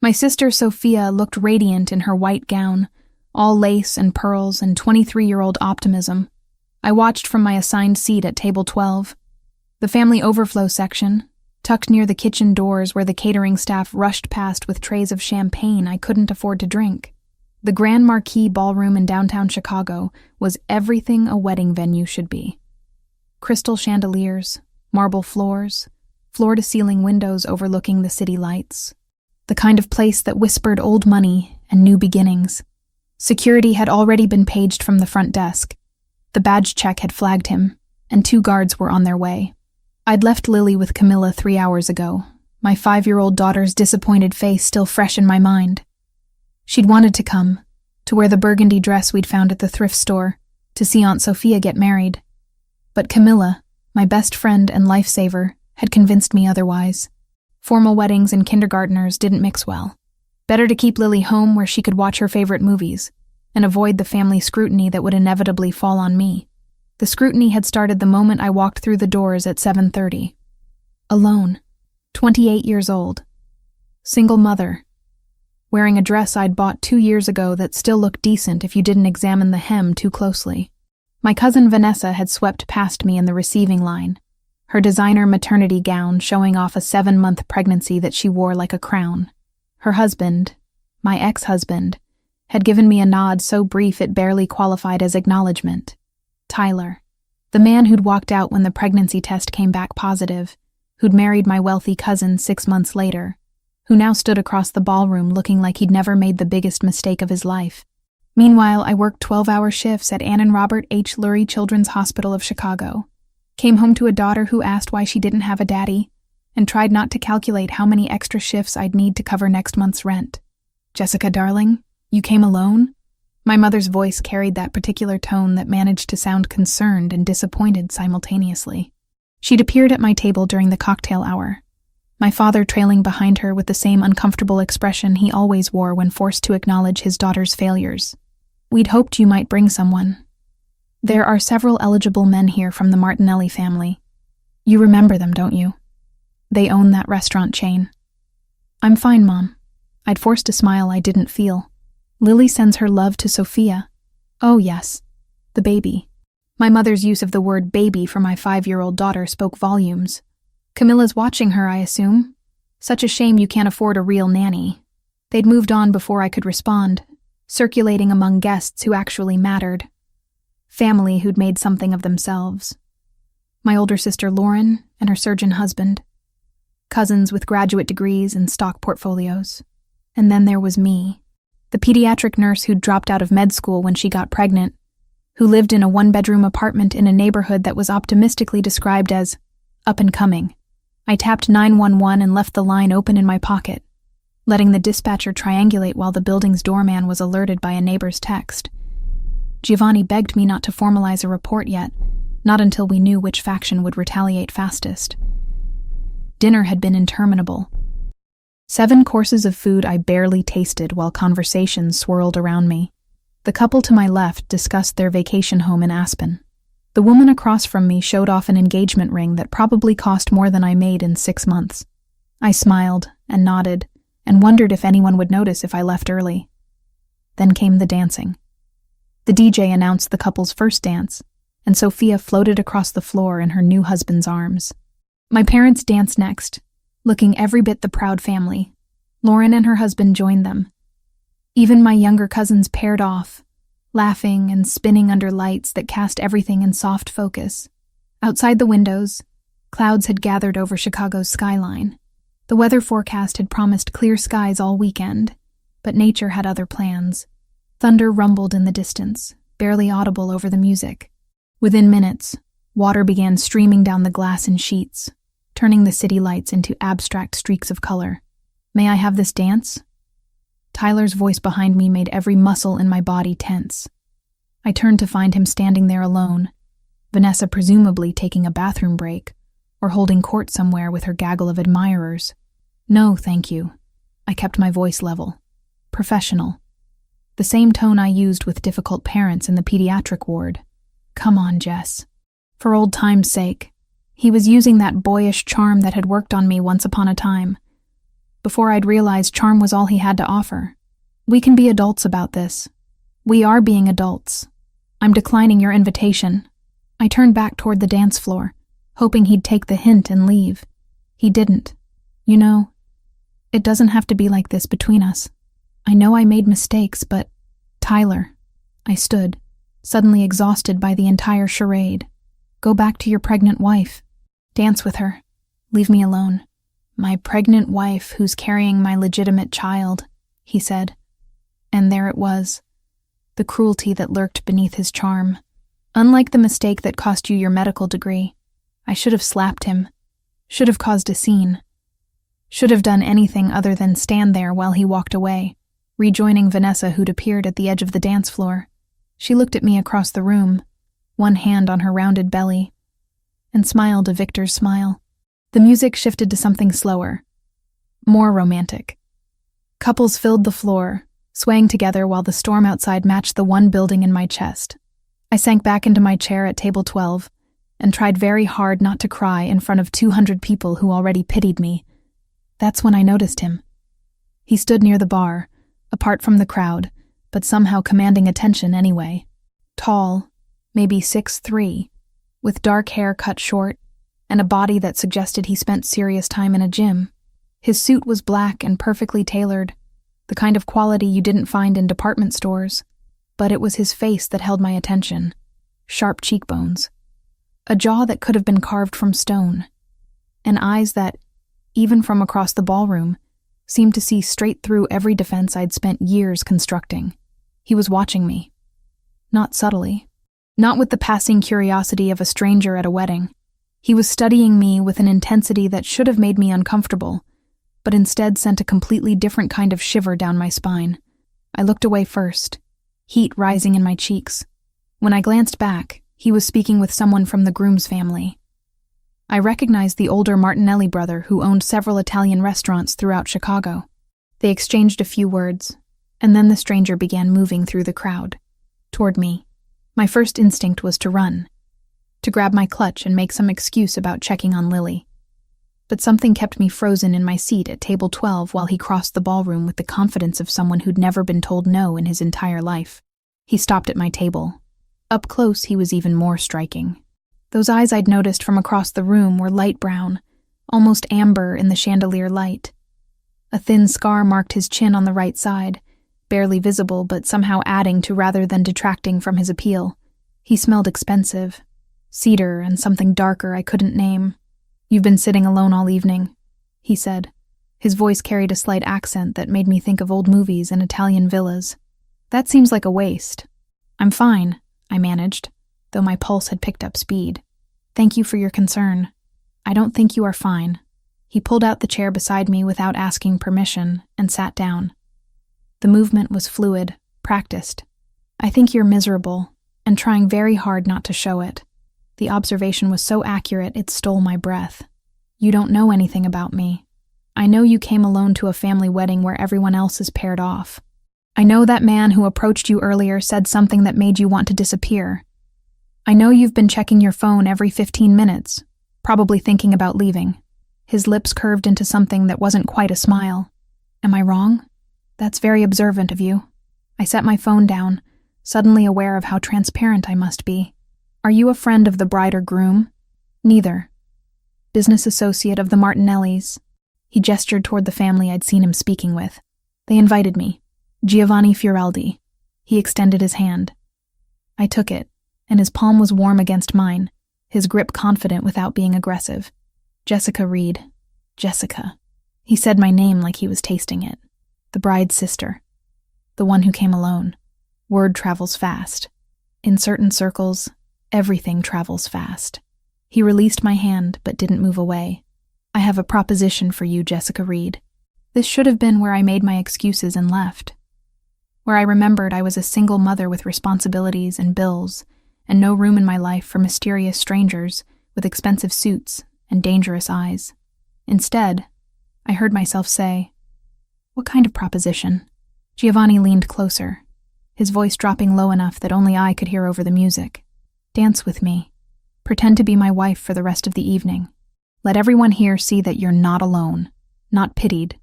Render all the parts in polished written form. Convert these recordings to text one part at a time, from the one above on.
My sister Sophia looked radiant in her white gown, all lace and pearls and 23-year-old optimism. I watched from my assigned seat at table 12. The family overflow section, tucked near the kitchen doors where the catering staff rushed past with trays of champagne I couldn't afford to drink. The Grand Marquis Ballroom in downtown Chicago was everything a wedding venue should be. Crystal chandeliers, marble floors, floor-to-ceiling windows overlooking the city lights. The kind of place that whispered old money and new beginnings. Security had already been paged from the front desk. The badge check had flagged him, and 2 guards were on their way. I'd left Lily with Camilla 3 hours ago, my 5-year-old daughter's disappointed face still fresh in my mind. She'd wanted to come, to wear the burgundy dress we'd found at the thrift store, to see Aunt Sophia get married. But Camilla, my best friend and lifesaver, had convinced me otherwise. Formal weddings and kindergartners didn't mix well. Better to keep Lily home where she could watch her favorite movies, and avoid the family scrutiny that would inevitably fall on me. The scrutiny had started the moment I walked through the doors at 7:30. Alone, 28 years old, single mother, wearing a dress I'd bought 2 years ago that still looked decent if you didn't examine the hem too closely. My cousin Vanessa had swept past me in the receiving line, her designer maternity gown showing off a 7-month pregnancy that she wore like a crown. Her husband, my ex-husband, had given me a nod so brief it barely qualified as acknowledgement. Tyler, the man who'd walked out when the pregnancy test came back positive, who'd married my wealthy cousin 6 months later, who now stood across the ballroom looking like he'd never made the biggest mistake of his life. Meanwhile, I worked 12-hour shifts at Ann and Robert H. Lurie Children's Hospital of Chicago, came home to a daughter who asked why she didn't have a daddy, and tried not to calculate how many extra shifts I'd need to cover next month's rent. "Jessica, darling, you came alone?" My mother's voice carried that particular tone that managed to sound concerned and disappointed simultaneously. She'd appeared at my table during the cocktail hour, my father trailing behind her with the same uncomfortable expression he always wore when forced to acknowledge his daughter's failures. "We'd hoped you might bring someone. There are several eligible men here from the Martinelli family. You remember them, don't you? They own that restaurant chain." "I'm fine, Mom." I'd forced a smile I didn't feel. "Lily sends her love to Sophia." "Oh, yes. The baby." My mother's use of the word baby for my 5-year-old daughter spoke volumes. "Camilla's watching her, I assume? Such a shame you can't afford a real nanny." They'd moved on before I could respond, circulating among guests who actually mattered. Family who'd made something of themselves. My older sister Lauren and her surgeon husband. Cousins with graduate degrees and stock portfolios. And then there was me, the pediatric nurse who'd dropped out of med school when she got pregnant, who lived in a 1-bedroom apartment in a neighborhood that was optimistically described as up and coming. I tapped 911 and left the line open in my pocket, letting the dispatcher triangulate while the building's doorman was alerted by a neighbor's text. Giovanni begged me not to formalize a report yet, not until we knew which faction would retaliate fastest. Dinner had been interminable. 7 courses of food I barely tasted while conversations swirled around me. The couple to my left discussed their vacation home in Aspen. The woman across from me showed off an engagement ring that probably cost more than I made in 6 months. I smiled and nodded and wondered if anyone would notice if I left early. Then came the dancing. The DJ announced the couple's first dance, and Sophia floated across the floor in her new husband's arms. My parents danced next, looking every bit the proud family. Lauren and her husband joined them. Even my younger cousins paired off, laughing and spinning under lights that cast everything in soft focus. Outside the windows, clouds had gathered over Chicago's skyline. The weather forecast had promised clear skies all weekend, but nature had other plans. Thunder rumbled in the distance, barely audible over the music. Within minutes, water began streaming down the glass in sheets, turning the city lights into abstract streaks of color. "May I have this dance?" Tyler's voice behind me made every muscle in my body tense. I turned to find him standing there alone, Vanessa presumably taking a bathroom break, or holding court somewhere with her gaggle of admirers. "No, thank you." I kept my voice level. Professional. The same tone I used with difficult parents in the pediatric ward. "Come on, Jess." For old time's sake. He was using that boyish charm that had worked on me once upon a time. before I'd realized charm was all he had to offer. We can be adults about this. We are being adults. I'm declining your invitation. I turned back toward the dance floor, hoping he'd take the hint and leave. He didn't. You know, it doesn't have to be like this between us. I know I made mistakes, but Tyler, I stood, suddenly exhausted by the entire charade. Go back to your pregnant wife. Dance with her. Leave me alone. My pregnant wife who's carrying my legitimate child, he said. And there it was, the cruelty that lurked beneath his charm. Unlike the mistake that cost you your medical degree, I should have slapped him, should have caused a scene, should have done anything other than stand there while he walked away, rejoining Vanessa, who'd appeared at the edge of the dance floor. She looked at me across the room, one hand on her rounded belly, and smiled a victor's smile. The music shifted to something slower, more romantic. Couples filled the floor, swaying together while the storm outside matched the one building in my chest. I sank back into my chair at table 12 and tried very hard not to cry in front of 200 people who already pitied me. That's when I noticed him. He stood near the bar, apart from the crowd, but somehow commanding attention anyway. Tall, maybe 6'3", with dark hair cut short, and a body that suggested he spent serious time in a gym. His suit was black and perfectly tailored, the kind of quality you didn't find in department stores. But it was his face that held my attention. Sharp cheekbones. A jaw that could have been carved from stone. And eyes that, even from across the ballroom, seemed to see straight through every defense I'd spent years constructing. He was watching me. Not subtly. Not with the passing curiosity of a stranger at a wedding. He was studying me with an intensity that should have made me uncomfortable, but instead sent a completely different kind of shiver down my spine. I looked away first, heat rising in my cheeks. When I glanced back, he was speaking with someone from the groom's family. I recognized the older Martinelli brother who owned several Italian restaurants throughout Chicago. They exchanged a few words, and then the stranger began moving through the crowd, toward me. My first instinct was to run, to grab my clutch and make some excuse about checking on Lily. But something kept me frozen in my seat at table 12 while he crossed the ballroom with the confidence of someone who'd never been told no in his entire life. He stopped at my table. Up close, he was even more striking. Those eyes I'd noticed from across the room were light brown, almost amber in the chandelier light. A thin scar marked his chin on the right side, barely visible but somehow adding to rather than detracting from his appeal. He smelled expensive. Cedar and something darker I couldn't name. You've been sitting alone all evening, he said. His voice carried a slight accent that made me think of old movies and Italian villas. That seems like a waste. I'm fine, I managed, though my pulse had picked up speed. Thank you for your concern. I don't think you are fine. He pulled out the chair beside me without asking permission and sat down. The movement was fluid, practiced. I think you're miserable, and trying very hard not to show it. The observation was so accurate it stole my breath. You don't know anything about me. I know you came alone to a family wedding where everyone else is paired off. I know that man who approached you earlier said something that made you want to disappear. I know you've been checking your phone every 15 minutes, probably thinking about leaving. His lips curved into something that wasn't quite a smile. Am I wrong? That's very observant of you. I set my phone down, suddenly aware of how transparent I must be. Are you a friend of the bride or groom? Neither. Business associate of the Martinellis. He gestured toward the family I'd seen him speaking with. They invited me. Giovanni Fioraldi. He extended his hand. I took it, and his palm was warm against mine, his grip confident without being aggressive. Jessica Reed. Jessica. He said my name like he was tasting it. The bride's sister. The one who came alone. Word travels fast. In certain circles, everything travels fast. He released my hand, but didn't move away. I have a proposition for you, Jessica Reed. This should have been where I made my excuses and left. Where I remembered I was a single mother with responsibilities and bills, and no room in my life for mysterious strangers with expensive suits and dangerous eyes. Instead, I heard myself say, "What kind of proposition?" Giovanni leaned closer, his voice dropping low enough that only I could hear over the music. Dance with me. Pretend to be my wife for the rest of the evening. Let everyone here see that you're not alone, not pitied,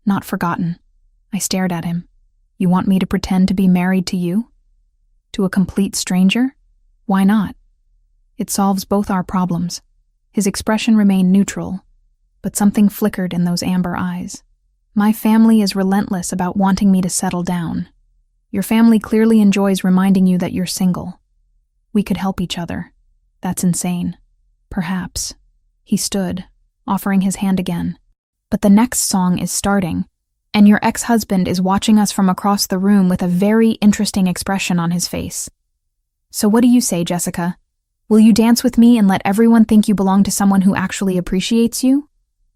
not forgotten. I stared at him. You want me to pretend to be married to you? To a complete stranger? Why not? It solves both our problems. His expression remained neutral, but something flickered in those amber eyes. My family is relentless about wanting me to settle down. Your family clearly enjoys reminding you that you're single. We could help each other. That's insane. Perhaps. He stood, offering his hand again. But the next song is starting, and your ex-husband is watching us from across the room with a very interesting expression on his face. So what do you say, Jessica? Will you dance with me and let everyone think you belong to someone who actually appreciates you?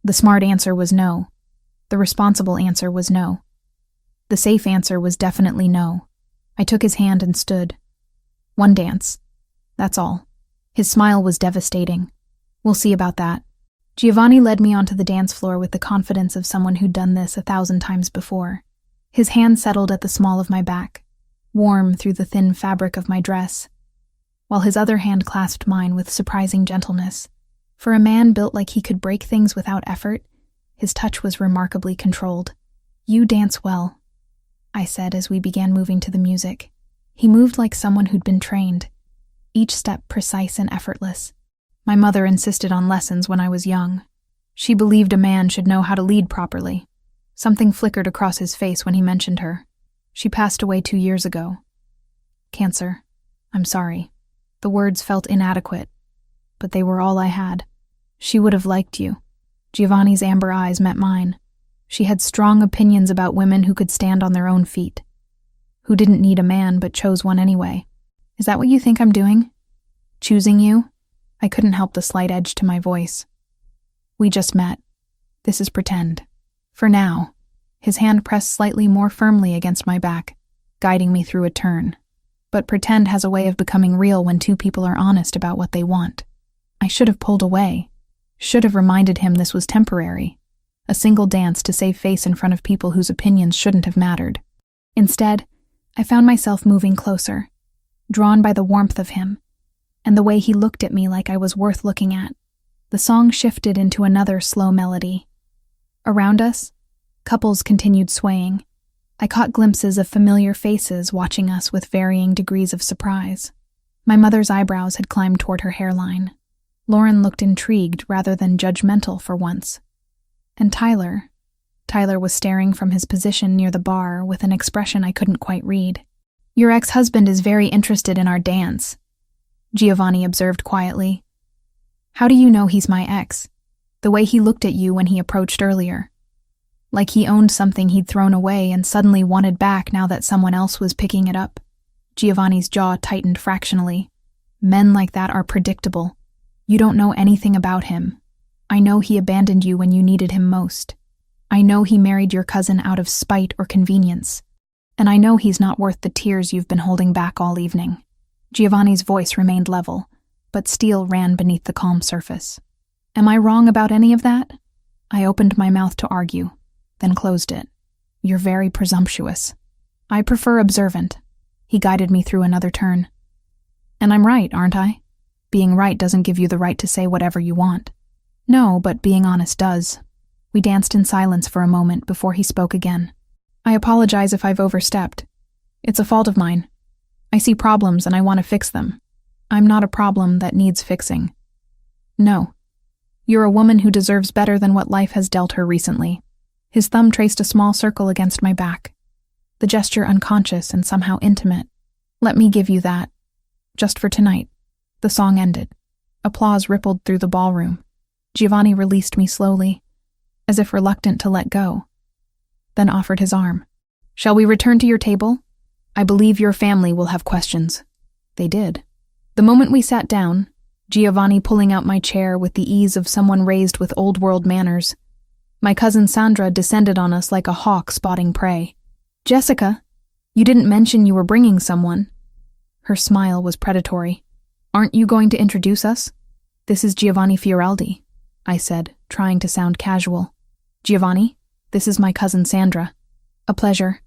The smart answer was no. The responsible answer was no. The safe answer was definitely no. I took his hand and stood. One dance. That's all. His smile was devastating. We'll see about that. Giovanni led me onto the dance floor with the confidence of someone who'd done this 1,000 times before. His hand settled at the small of my back, warm through the thin fabric of my dress, while his other hand clasped mine with surprising gentleness. For a man built like he could break things without effort, his touch was remarkably controlled. You dance well, I said as we began moving to the music. He moved like someone who'd been trained, each step precise and effortless. My mother insisted on lessons when I was young. She believed a man should know how to lead properly. Something flickered across his face when he mentioned her. She passed away 2 years ago. Cancer. I'm sorry. The words felt inadequate, but they were all I had. She would have liked you. Giovanni's amber eyes met mine. She had strong opinions about women who could stand on their own feet, who didn't need a man but chose one anyway. Is that what you think I'm doing? Choosing you? I couldn't help the slight edge to my voice. We just met. This is pretend. For now. His hand pressed slightly more firmly against my back, guiding me through a turn. But pretend has a way of becoming real when two people are honest about what they want. I should have pulled away. Should have reminded him this was temporary. A single dance to save face in front of people whose opinions shouldn't have mattered. Instead, I found myself moving closer, drawn by the warmth of him, and the way he looked at me like I was worth looking at. The song shifted into another slow melody. Around us, couples continued swaying. I caught glimpses of familiar faces watching us with varying degrees of surprise. My mother's eyebrows had climbed toward her hairline. Lauren looked intrigued rather than judgmental for once. And Tyler was staring from his position near the bar with an expression I couldn't quite read. Your ex-husband is very interested in our dance, Giovanni observed quietly. How do you know he's my ex? The way he looked at you when he approached earlier. Like he owned something he'd thrown away and suddenly wanted back now that someone else was picking it up. Giovanni's jaw tightened fractionally. Men like that are predictable. You don't know anything about him. I know he abandoned you when you needed him most. I know he married your cousin out of spite or convenience. And I know he's not worth the tears you've been holding back all evening. Giovanni's voice remained level, but steel ran beneath the calm surface. Am I wrong about any of that? I opened my mouth to argue, then closed it. You're very presumptuous. I prefer observant. He guided me through another turn. And I'm right, aren't I? Being right doesn't give you the right to say whatever you want. No, but being honest does. We danced in silence for a moment before he spoke again. I apologize if I've overstepped. It's a fault of mine. I see problems and I want to fix them. I'm not a problem that needs fixing. No. You're a woman who deserves better than what life has dealt her recently. His thumb traced a small circle against my back. The gesture unconscious and somehow intimate. Let me give you that. Just for tonight. The song ended. Applause rippled through the ballroom. Giovanni released me slowly, as if reluctant to let go, then offered his arm. Shall we return to your table? I believe your family will have questions. They did. The moment we sat down, Giovanni pulling out my chair with the ease of someone raised with old-world manners, my cousin Sandra descended on us like a hawk spotting prey. Jessica, you didn't mention you were bringing someone. Her smile was predatory. Aren't you going to introduce us? This is Giovanni Fioraldi, I said, trying to sound casual. Giovanni, this is my cousin Sandra. A pleasure.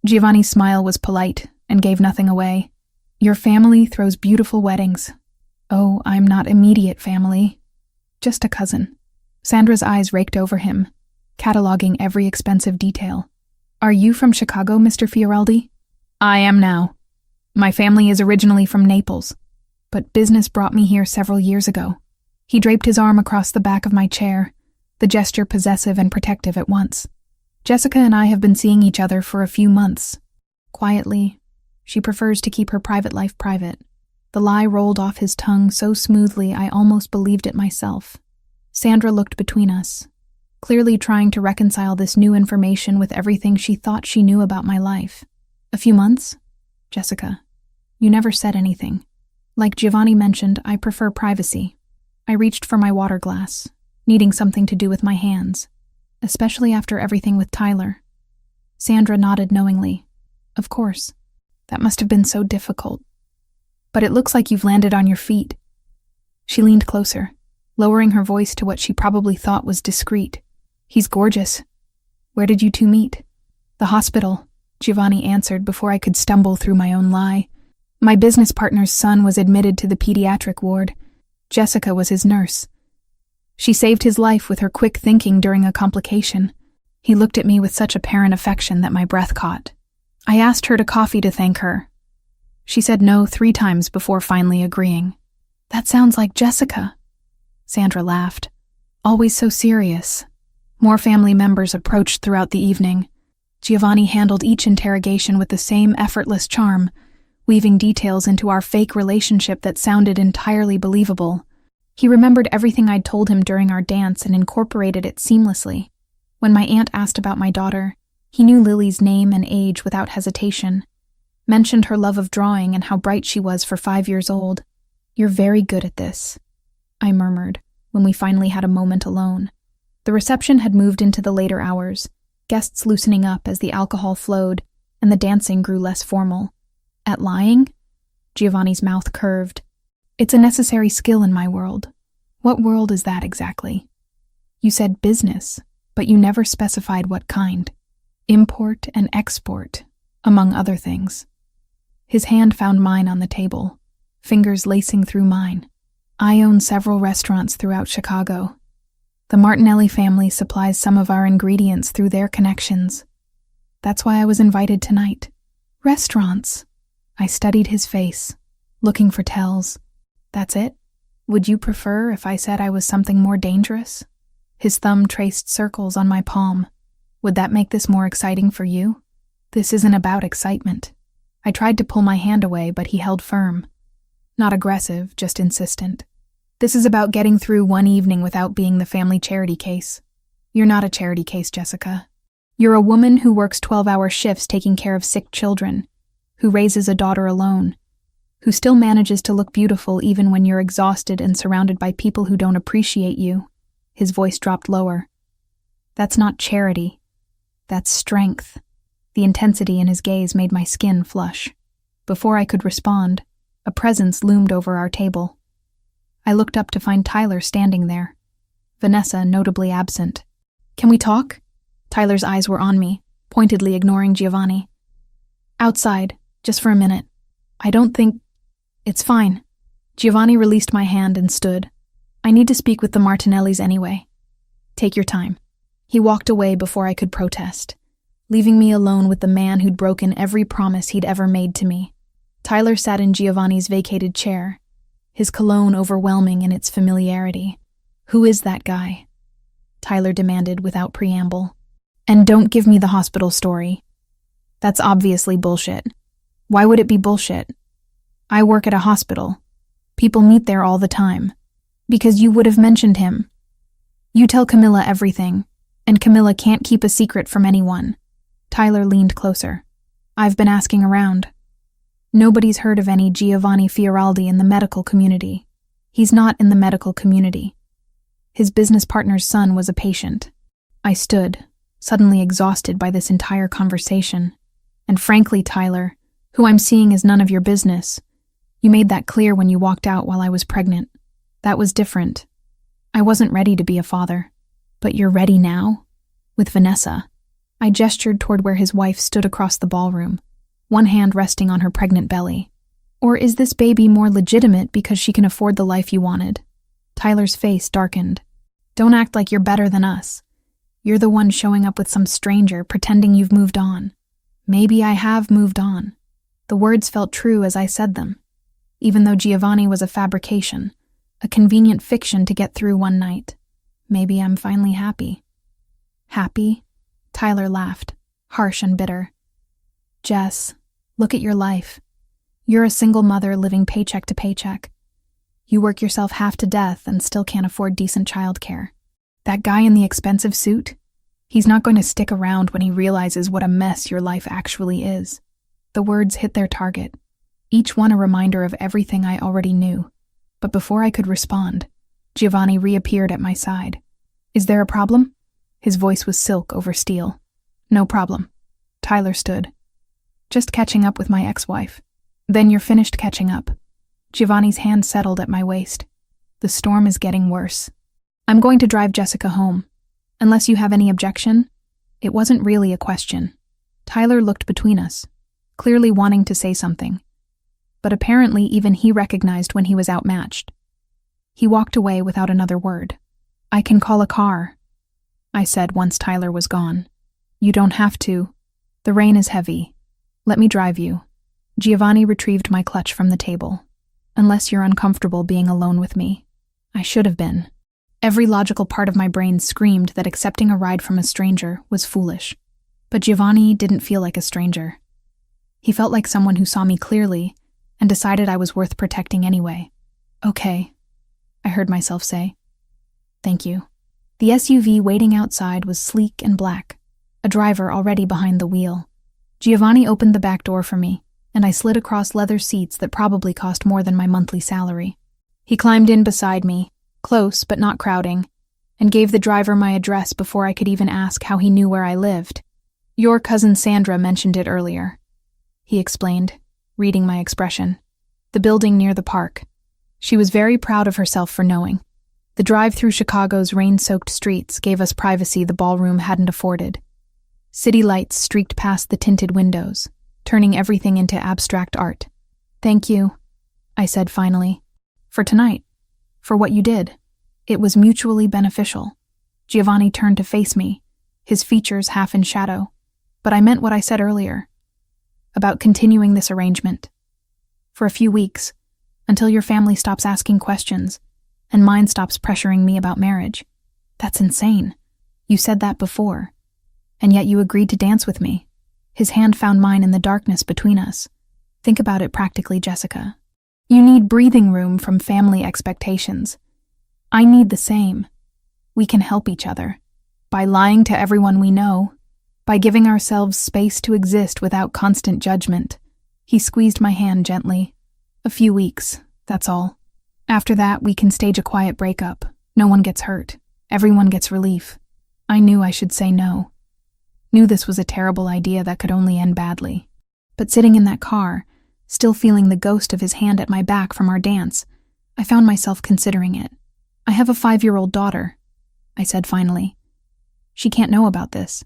Giovanni's smile was polite and gave nothing away. Your family throws beautiful weddings. Oh, I'm not immediate family. Just a cousin. Sandra's eyes raked over him. cataloging every expensive detail. "Are you from Chicago, Mr. Fioraldi?" "I am now. My family is originally from Naples, but business brought me here several years ago." He draped his arm across the back of my chair, the gesture possessive and protective at once. "Jessica and I have been seeing each other for a few months." Quietly, she prefers to keep her private life private. The lie rolled off his tongue so smoothly I almost believed it myself. Sandra looked between us, clearly trying to reconcile this new information with everything she thought she knew about my life. "A few months? Jessica, you never said anything. Like Giovanni mentioned, I prefer privacy." I reached for my water glass, needing something to do with my hands, especially after everything with Tyler. Sandra nodded knowingly. "Of course. That must have been so difficult. But it looks like you've landed on your feet." She leaned closer, lowering her voice to what she probably thought was discreet. "He's gorgeous. Where did you two meet?" "The hospital," Giovanni answered before I could stumble through my own lie. "My business partner's son was admitted to the pediatric ward. Jessica was his nurse. She saved his life with her quick thinking during a complication." He looked at me with such apparent affection that my breath caught. "I asked her to coffee to thank her. She said no 3 times before finally agreeing." "That sounds like Jessica." Sandra laughed. "Always so serious." More family members approached throughout the evening. Giovanni handled each interrogation with the same effortless charm, weaving details into our fake relationship that sounded entirely believable. He remembered everything I'd told him during our dance and incorporated it seamlessly. When my aunt asked about my daughter, he knew Lily's name and age without hesitation, mentioned her love of drawing and how bright she was for 5 years old. "You're very good at this," I murmured when we finally had a moment alone. The reception had moved into the later hours, guests loosening up as the alcohol flowed and the dancing grew less formal. "At lying?" Giovanni's mouth curved. "It's a necessary skill in my world." "What world is that exactly?" "You said business, but you never specified what kind." "Import and export, among other things." His hand found mine on the table, fingers lacing through mine. "I own several restaurants throughout Chicago. The Martinelli family supplies some of our ingredients through their connections. That's why I was invited tonight." "Restaurants?" I studied his face, looking for tells. "That's it? Would you prefer if I said I was something more dangerous?" His thumb traced circles on my palm. "Would that make this more exciting for you?" "This isn't about excitement." I tried to pull my hand away, but he held firm. Not aggressive, just insistent. "This is about getting through one evening without being the family charity case." "You're not a charity case, Jessica. You're a woman who works 12-hour shifts taking care of sick children, who raises a daughter alone, who still manages to look beautiful even when you're exhausted and surrounded by people who don't appreciate you." His voice dropped lower. "That's not charity. That's strength." The intensity in his gaze made my skin flush. Before I could respond, a presence loomed over our table. I looked up to find Tyler standing there, Vanessa notably absent. "Can we talk?" Tyler's eyes were on me, pointedly ignoring Giovanni. "Outside, just for a minute. I don't think... It's fine." Giovanni released my hand and stood. "I need to speak with the Martinellis anyway." "Take your time." He walked away before I could protest, leaving me alone with the man who'd broken every promise he'd ever made to me. Tyler sat in Giovanni's vacated chair, his cologne overwhelming in its familiarity. "Who is that guy?" Tyler demanded without preamble. "And don't give me the hospital story. That's obviously bullshit." "Why would it be bullshit?" "I work at a hospital. People meet there all the time." "Because you would have mentioned him. You tell Camilla everything, and Camilla can't keep a secret from anyone." Tyler leaned closer. "I've been asking around. Nobody's heard of any Giovanni Fioraldi in the medical community. He's not in the medical community. His business partner's son was a patient." I stood, suddenly exhausted by this entire conversation. "And frankly, Tyler, who I'm seeing is none of your business. You made that clear when you walked out while I was pregnant. That was different. I wasn't ready to be a father." "But you're ready now? With Vanessa?" I gestured toward where his wife stood across the ballroom, one hand resting on her pregnant belly. "Or is this baby more legitimate because she can afford the life you wanted?" Tyler's face darkened. "Don't act like you're better than us. You're the one showing up with some stranger, pretending you've moved on. Maybe I have moved on. The words felt true as I said them, even though Giovanni was a fabrication, a convenient fiction to get through one night. Maybe I'm finally happy. Happy? Tyler laughed, harsh and bitter. Jess, look at your life. You're a single mother living paycheck to paycheck. You work yourself half to death and still can't afford decent childcare. That guy in the expensive suit? He's not going to stick around when he realizes what a mess your life actually is. The words hit their target, each one a reminder of everything I already knew. But before I could respond, Giovanni reappeared at my side. Is there a problem? His voice was silk over steel. No problem. Tyler stood. Just catching up with my ex-wife. Then you're finished catching up. Giovanni's hand settled at my waist. The storm is getting worse. I'm going to drive Jessica home. Unless you have any objection? It wasn't really a question. Tyler looked between us, clearly wanting to say something. But apparently even he recognized when he was outmatched. He walked away without another word. I can call a car, I said once Tyler was gone. You don't have to. The rain is heavy. Let me drive you. Giovanni retrieved my clutch from the table. Unless you're uncomfortable being alone with me. I should have been. Every logical part of my brain screamed that accepting a ride from a stranger was foolish. But Giovanni didn't feel like a stranger. He felt like someone who saw me clearly and decided I was worth protecting anyway. Okay, I heard myself say. Thank you. The SUV waiting outside was sleek and black, a driver already behind the wheel. Giovanni opened the back door for me, and I slid across leather seats that probably cost more than my monthly salary. He climbed in beside me, close but not crowding, and gave the driver my address before I could even ask how he knew where I lived. Your cousin Sandra mentioned it earlier, he explained, reading my expression. The building near the park. She was very proud of herself for knowing. The drive through Chicago's rain-soaked streets gave us privacy the ballroom hadn't afforded. City lights streaked past the tinted windows, turning everything into abstract art. Thank you, I said finally. For tonight. For what you did. It was mutually beneficial. Giovanni turned to face me, his features half in shadow. But I meant what I said earlier. About continuing this arrangement. For a few weeks, until your family stops asking questions, and mine stops pressuring me about marriage. That's insane. You said that before. And yet you agreed to dance with me. His hand found mine in the darkness between us. Think about it practically, Jessica. You need breathing room from family expectations. I need the same. We can help each other. By lying to everyone we know. By giving ourselves space to exist without constant judgment. He squeezed my hand gently. A few weeks, that's all. After that, we can stage a quiet breakup. No one gets hurt. Everyone gets relief. I knew I should say no. Knew this was a terrible idea that could only end badly. But sitting in that car, still feeling the ghost of his hand at my back from our dance, I found myself considering it. I have a 5-year-old daughter, I said finally. She can't know about this.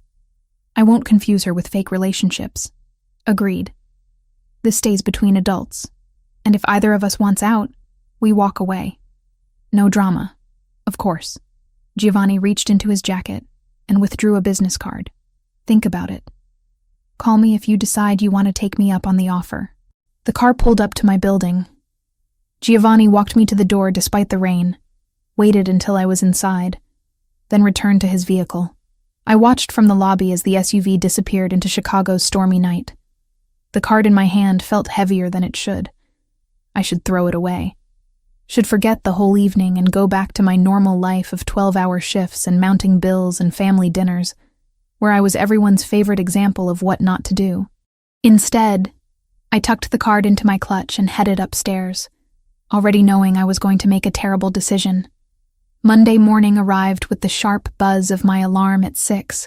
I won't confuse her with fake relationships. Agreed. This stays between adults, and if either of us wants out, we walk away. No drama, of course. Giovanni reached into his jacket and withdrew a business card. Think about it. Call me if you decide you want to take me up on the offer. The car pulled up to my building. Giovanni walked me to the door despite the rain, waited until I was inside, then returned to his vehicle. I watched from the lobby as the SUV disappeared into Chicago's stormy night. The card in my hand felt heavier than it should. I should throw it away. Should forget the whole evening and go back to my normal life of 12-hour shifts and mounting bills and family dinners, where I was everyone's favorite example of what not to do. Instead, I tucked the card into my clutch and headed upstairs, already knowing I was going to make a terrible decision. Monday morning arrived with the sharp buzz of my alarm at 6.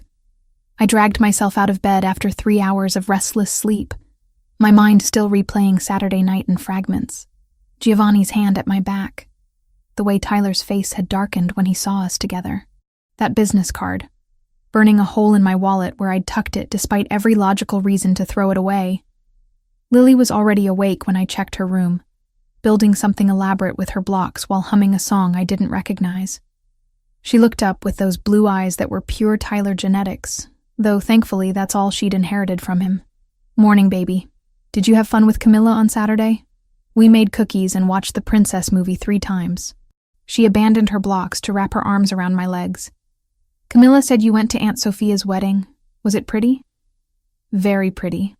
I dragged myself out of bed after 3 hours of restless sleep, my mind still replaying Saturday night in fragments. Giovanni's hand at my back. The way Tyler's face had darkened when he saw us together. That business card, burning a hole in my wallet where I'd tucked it despite every logical reason to throw it away. Lily was already awake when I checked her room, building something elaborate with her blocks while humming a song I didn't recognize. She looked up with those blue eyes that were pure Tyler genetics, though thankfully that's all she'd inherited from him. "Morning, baby. Did you have fun with Camilla on Saturday?" We made cookies and watched the princess movie 3 times. She abandoned her blocks to wrap her arms around my legs. "Camilla said you went to Aunt Sophia's wedding. Was it pretty?" "Very pretty."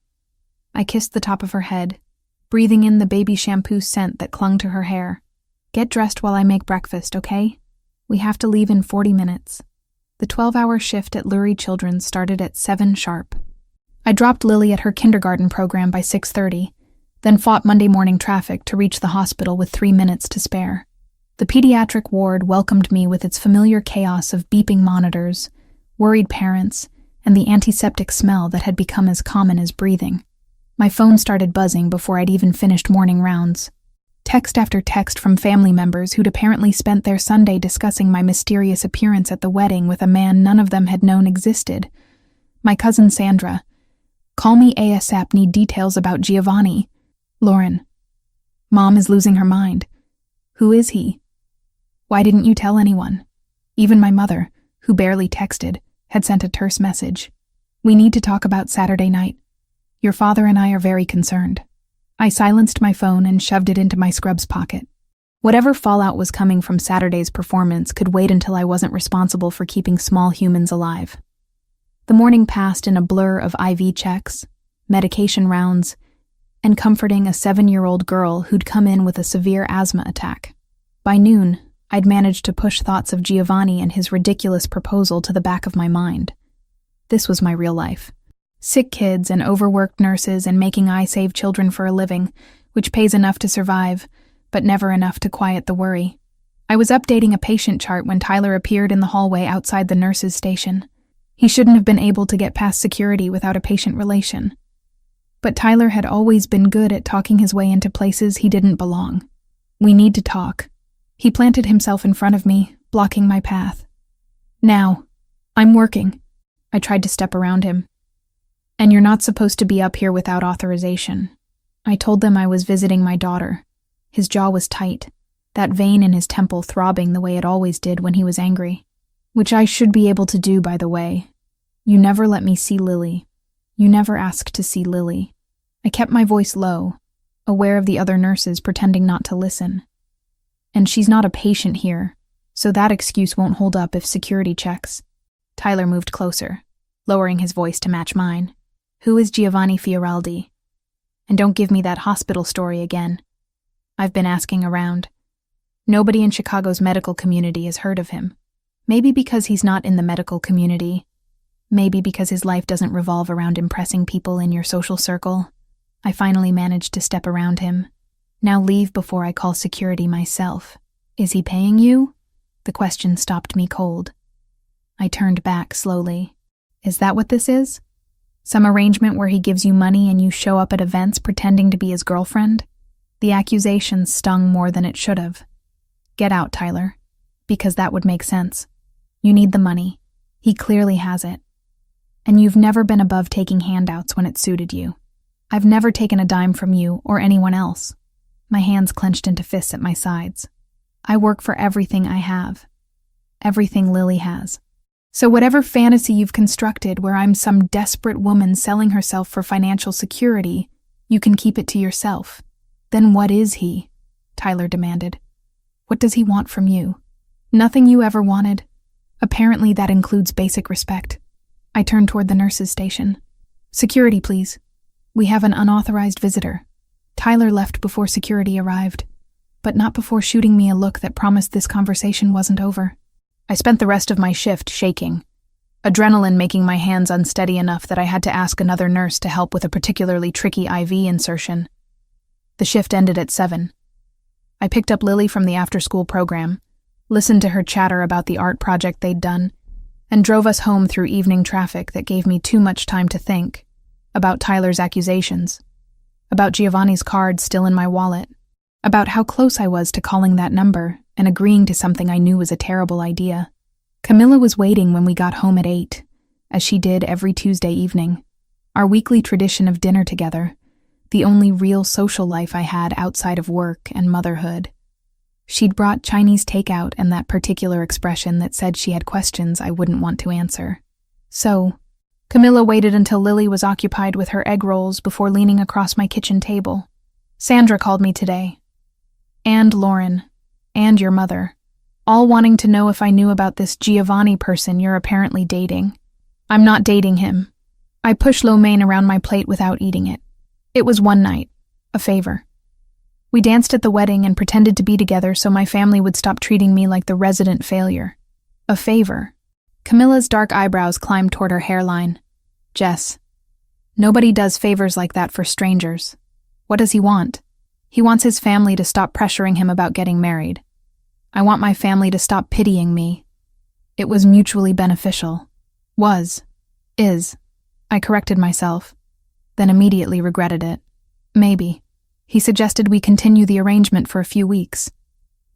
I kissed the top of her head, breathing in the baby shampoo scent that clung to her hair. "Get dressed while I make breakfast, okay? We have to leave in 40 minutes. The 12-hour shift at Lurie Children's started at 7 sharp. I dropped Lily at her kindergarten program by 6:30, then fought Monday morning traffic to reach the hospital with 3 minutes to spare. The pediatric ward welcomed me with its familiar chaos of beeping monitors, worried parents, and the antiseptic smell that had become as common as breathing. My phone started buzzing before I'd even finished morning rounds. Text after text from family members who'd apparently spent their Sunday discussing my mysterious appearance at the wedding with a man none of them had known existed. My cousin Sandra. "Call me ASAP, need details about Giovanni." Lauren. "Mom is losing her mind. Who is he? Why didn't you tell anyone?" Even my mother, who barely texted, had sent a terse message. "We need to talk about Saturday night. Your father and I are very concerned." I silenced my phone and shoved it into my scrubs pocket. Whatever fallout was coming from Saturday's performance could wait until I wasn't responsible for keeping small humans alive. The morning passed in a blur of IV checks, medication rounds, and comforting a 7-year-old girl who'd come in with a severe asthma attack. By noon, I'd managed to push thoughts of Giovanni and his ridiculous proposal to the back of my mind. This was my real life. Sick kids and overworked nurses and making I save children for a living, which pays enough to survive, but never enough to quiet the worry. I was updating a patient chart when Tyler appeared in the hallway outside the nurse's station. He shouldn't have been able to get past security without a patient relation. But Tyler had always been good at talking his way into places he didn't belong. "We need to talk." He planted himself in front of me, blocking my path. "Now. I'm working." I tried to step around him. "And you're not supposed to be up here without authorization." I told them I was visiting my daughter. His jaw was tight, that vein in his temple throbbing the way it always did when he was angry. "Which I should be able to do, by the way. You never let me see Lily. You never asked to see Lily." I kept my voice low, aware of the other nurses pretending not to listen. "And she's not a patient here, so that excuse won't hold up if security checks." Tyler moved closer, lowering his voice to match mine. "Who is Giovanni Fioraldi? And don't give me that hospital story again. I've been asking around. Nobody in Chicago's medical community has heard of him. Maybe because he's not in the medical community. Maybe because his life doesn't revolve around impressing people in your social circle." I finally managed to step around him. "Now leave before I call security myself. Is he paying you?" The question stopped me cold. I turned back slowly. "Is that what this is? Some arrangement where he gives you money and you show up at events pretending to be his girlfriend?" The accusation stung more than it should have. "Get out, Tyler. Because that would make sense. You need the money. He clearly has it. And you've never been above taking handouts when it suited you. I've never taken a dime from you or anyone else." My hands clenched into fists at my sides. "I work for everything I have. Everything Lily has. So whatever fantasy you've constructed where I'm some desperate woman selling herself for financial security, you can keep it to yourself. Then what is he?" Tyler demanded. "What does he want from you? Nothing you ever wanted. Apparently that includes basic respect." I turned toward the nurse's station. "Security, please. We have an unauthorized visitor." Tyler left before security arrived, but not before shooting me a look that promised this conversation wasn't over. I spent the rest of my shift shaking, adrenaline making my hands unsteady enough that I had to ask another nurse to help with a particularly tricky IV insertion. The shift ended at 7. I picked up Lily from the after-school program, listened to her chatter about the art project they'd done, and drove us home through evening traffic that gave me too much time to think about Tyler's accusations, about Giovanni's card still in my wallet, about how close I was to calling that number and agreeing to something I knew was a terrible idea. Camilla was waiting when we got home at 8, as she did every Tuesday evening, our weekly tradition of dinner together, the only real social life I had outside of work and motherhood. She'd brought Chinese takeout and that particular expression that said she had questions I wouldn't want to answer. So, Camilla waited until Lily was occupied with her egg rolls before leaning across my kitchen table. Sandra called me today. And Lauren. And your mother. All wanting to know if I knew about this Giovanni person you're apparently dating. I'm not dating him. I pushed lo mein around my plate without eating it. It was one night. A favor. We danced at the wedding and pretended to be together so my family would stop treating me like the resident failure. A favor. Camilla's dark eyebrows climbed toward her hairline. Jess. Nobody does favors like that for strangers. What does he want? He wants his family to stop pressuring him about getting married. I want my family to stop pitying me. It was mutually beneficial. Was. Is. I corrected myself, then immediately regretted it. Maybe. He suggested we continue the arrangement for a few weeks,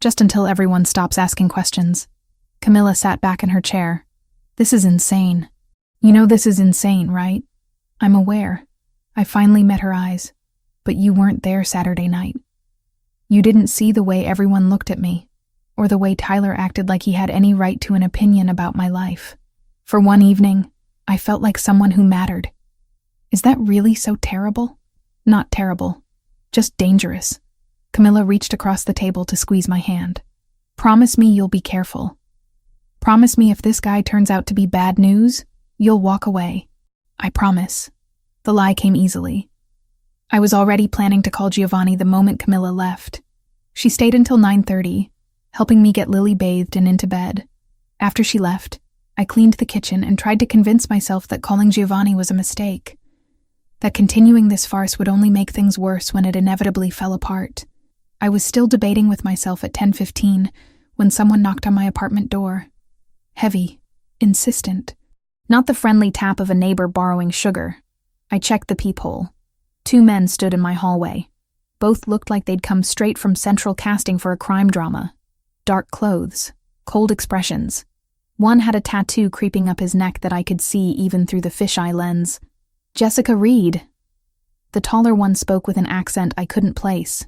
just until everyone stops asking questions. Camilla sat back in her chair. This is insane. You know this is insane, right? I'm aware. I finally met her eyes, but you weren't there Saturday night. You didn't see the way everyone looked at me, or the way Tyler acted like he had any right to an opinion about my life. For one evening, I felt like someone who mattered. Is that really so terrible? Not terrible. Just dangerous. Camilla reached across the table to squeeze my hand. Promise me you'll be careful. Promise me if this guy turns out to be bad news, you'll walk away. I promise. The lie came easily. I was already planning to call Giovanni the moment Camilla left. She stayed until 9:30, helping me get Lily bathed and into bed. After she left, I cleaned the kitchen and tried to convince myself that calling Giovanni was a mistake. That continuing this farce would only make things worse when it inevitably fell apart. I was still debating with myself at 10:15 when someone knocked on my apartment door. Heavy, insistent. Not the friendly tap of a neighbor borrowing sugar. I checked the peephole. 2 men stood in my hallway. Both looked like they'd come straight from central casting for a crime drama. Dark clothes, cold expressions. One had a tattoo creeping up his neck that I could see even through the fisheye lens. Jessica Reed. The taller one spoke with an accent I couldn't place.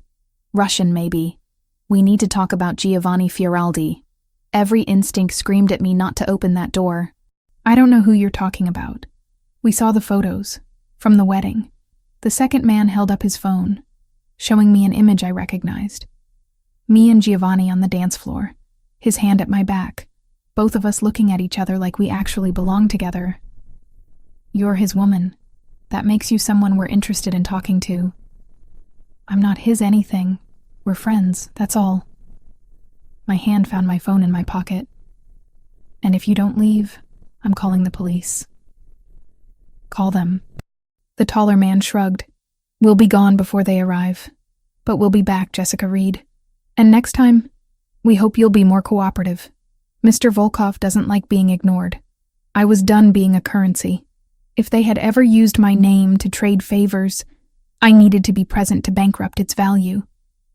Russian, maybe. We need to talk about Giovanni Fioraldi. Every instinct screamed at me not to open that door. I don't know who you're talking about. We saw the photos. From the wedding. The second man held up his phone, showing me an image I recognized. Me and Giovanni on the dance floor, his hand at my back, both of us looking at each other like we actually belonged together. You're his woman. That makes you someone we're interested in talking to. I'm not his anything. We're friends, that's all. My hand found my phone in my pocket. And if you don't leave, I'm calling the police. Call them. The taller man shrugged. We'll be gone before they arrive. But we'll be back, Jessica Reed. And next time, we hope you'll be more cooperative. Mr. Volkov doesn't like being ignored. I was done being a currency. If they had ever used my name to trade favors, I needed to be present to bankrupt its value.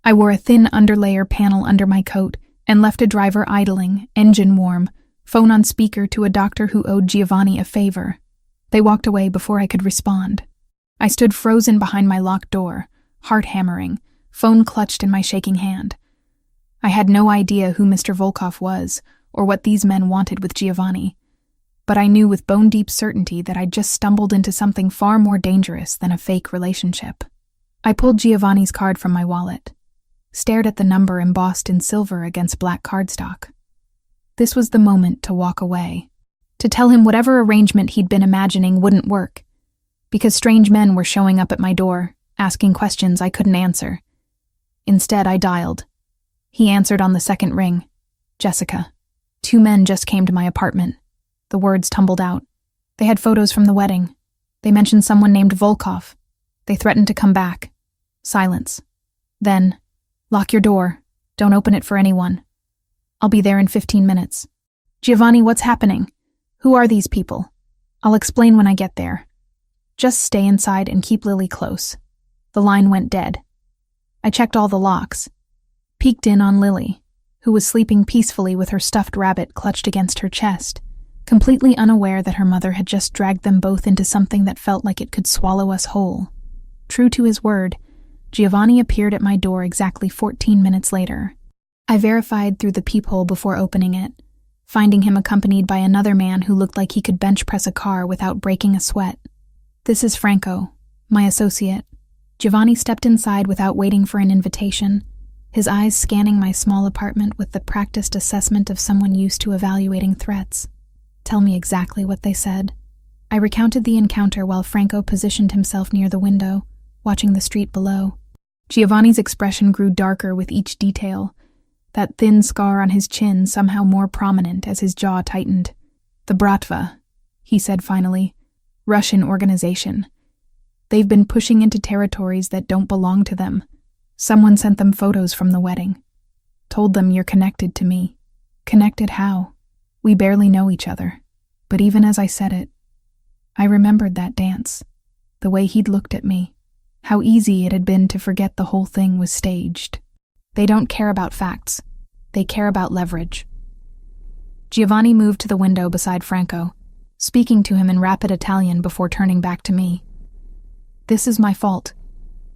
I wore a thin underlayer panel under my coat and left a driver idling, engine warm, phone on speaker to a doctor who owed Giovanni a favor. They walked away before I could respond. I stood frozen behind my locked door, heart hammering, phone clutched in my shaking hand. I had no idea who Mr. Volkov was or what these men wanted with Giovanni. But I knew with bone-deep certainty that I'd just stumbled into something far more dangerous than a fake relationship. I pulled Giovanni's card from my wallet, stared at the number embossed in silver against black cardstock. This was the moment to walk away, to tell him whatever arrangement he'd been imagining wouldn't work, because strange men were showing up at my door, asking questions I couldn't answer. Instead, I dialed. He answered on the second ring. Jessica. 2 men just came to my apartment. The words tumbled out. They had photos from the wedding. They mentioned someone named Volkov. They threatened to come back. Silence. Then, lock your door. Don't open it for anyone. I'll be there in 15 minutes. Giovanni, what's happening? Who are these people? I'll explain when I get there. Just stay inside and keep Lily close. The line went dead. I checked all the locks. Peeked in on Lily, who was sleeping peacefully with her stuffed rabbit clutched against her chest, completely unaware that her mother had just dragged them both into something that felt like it could swallow us whole. True to his word, Giovanni appeared at my door exactly 14 minutes later. I verified through the peephole before opening it, finding him accompanied by another man who looked like he could bench press a car without breaking a sweat. "This is Franco, my associate." Giovanni stepped inside without waiting for an invitation, his eyes scanning my small apartment with the practiced assessment of someone used to evaluating threats. "Tell me exactly what they said." I recounted the encounter while Franco positioned himself near the window, watching the street below. Giovanni's expression grew darker with each detail, that thin scar on his chin somehow more prominent as his jaw tightened. "The Bratva," he said finally. "Russian organization. They've been pushing into territories that don't belong to them. Someone sent them photos from the wedding. Told them you're connected to me." "Connected how? We barely know each other." But even as I said it, I remembered that dance, the way he'd looked at me, how easy it had been to forget the whole thing was staged. They don't care about facts. They care about leverage. Giovanni moved to the window beside Franco, speaking to him in rapid Italian before turning back to me. "This is my fault.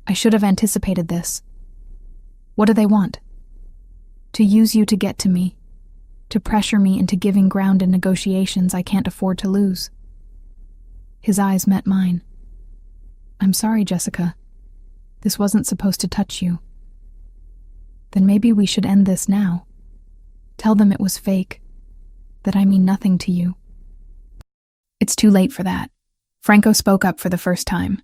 I should have anticipated this. What do they want?" "To use you to get to me, to pressure me into giving ground in negotiations I can't afford to lose." His eyes met mine. "I'm sorry, Jessica. This wasn't supposed to touch you." "Then maybe we should end this now. Tell them it was fake, that I mean nothing to you." "It's too late for that." Franco spoke up for the first time.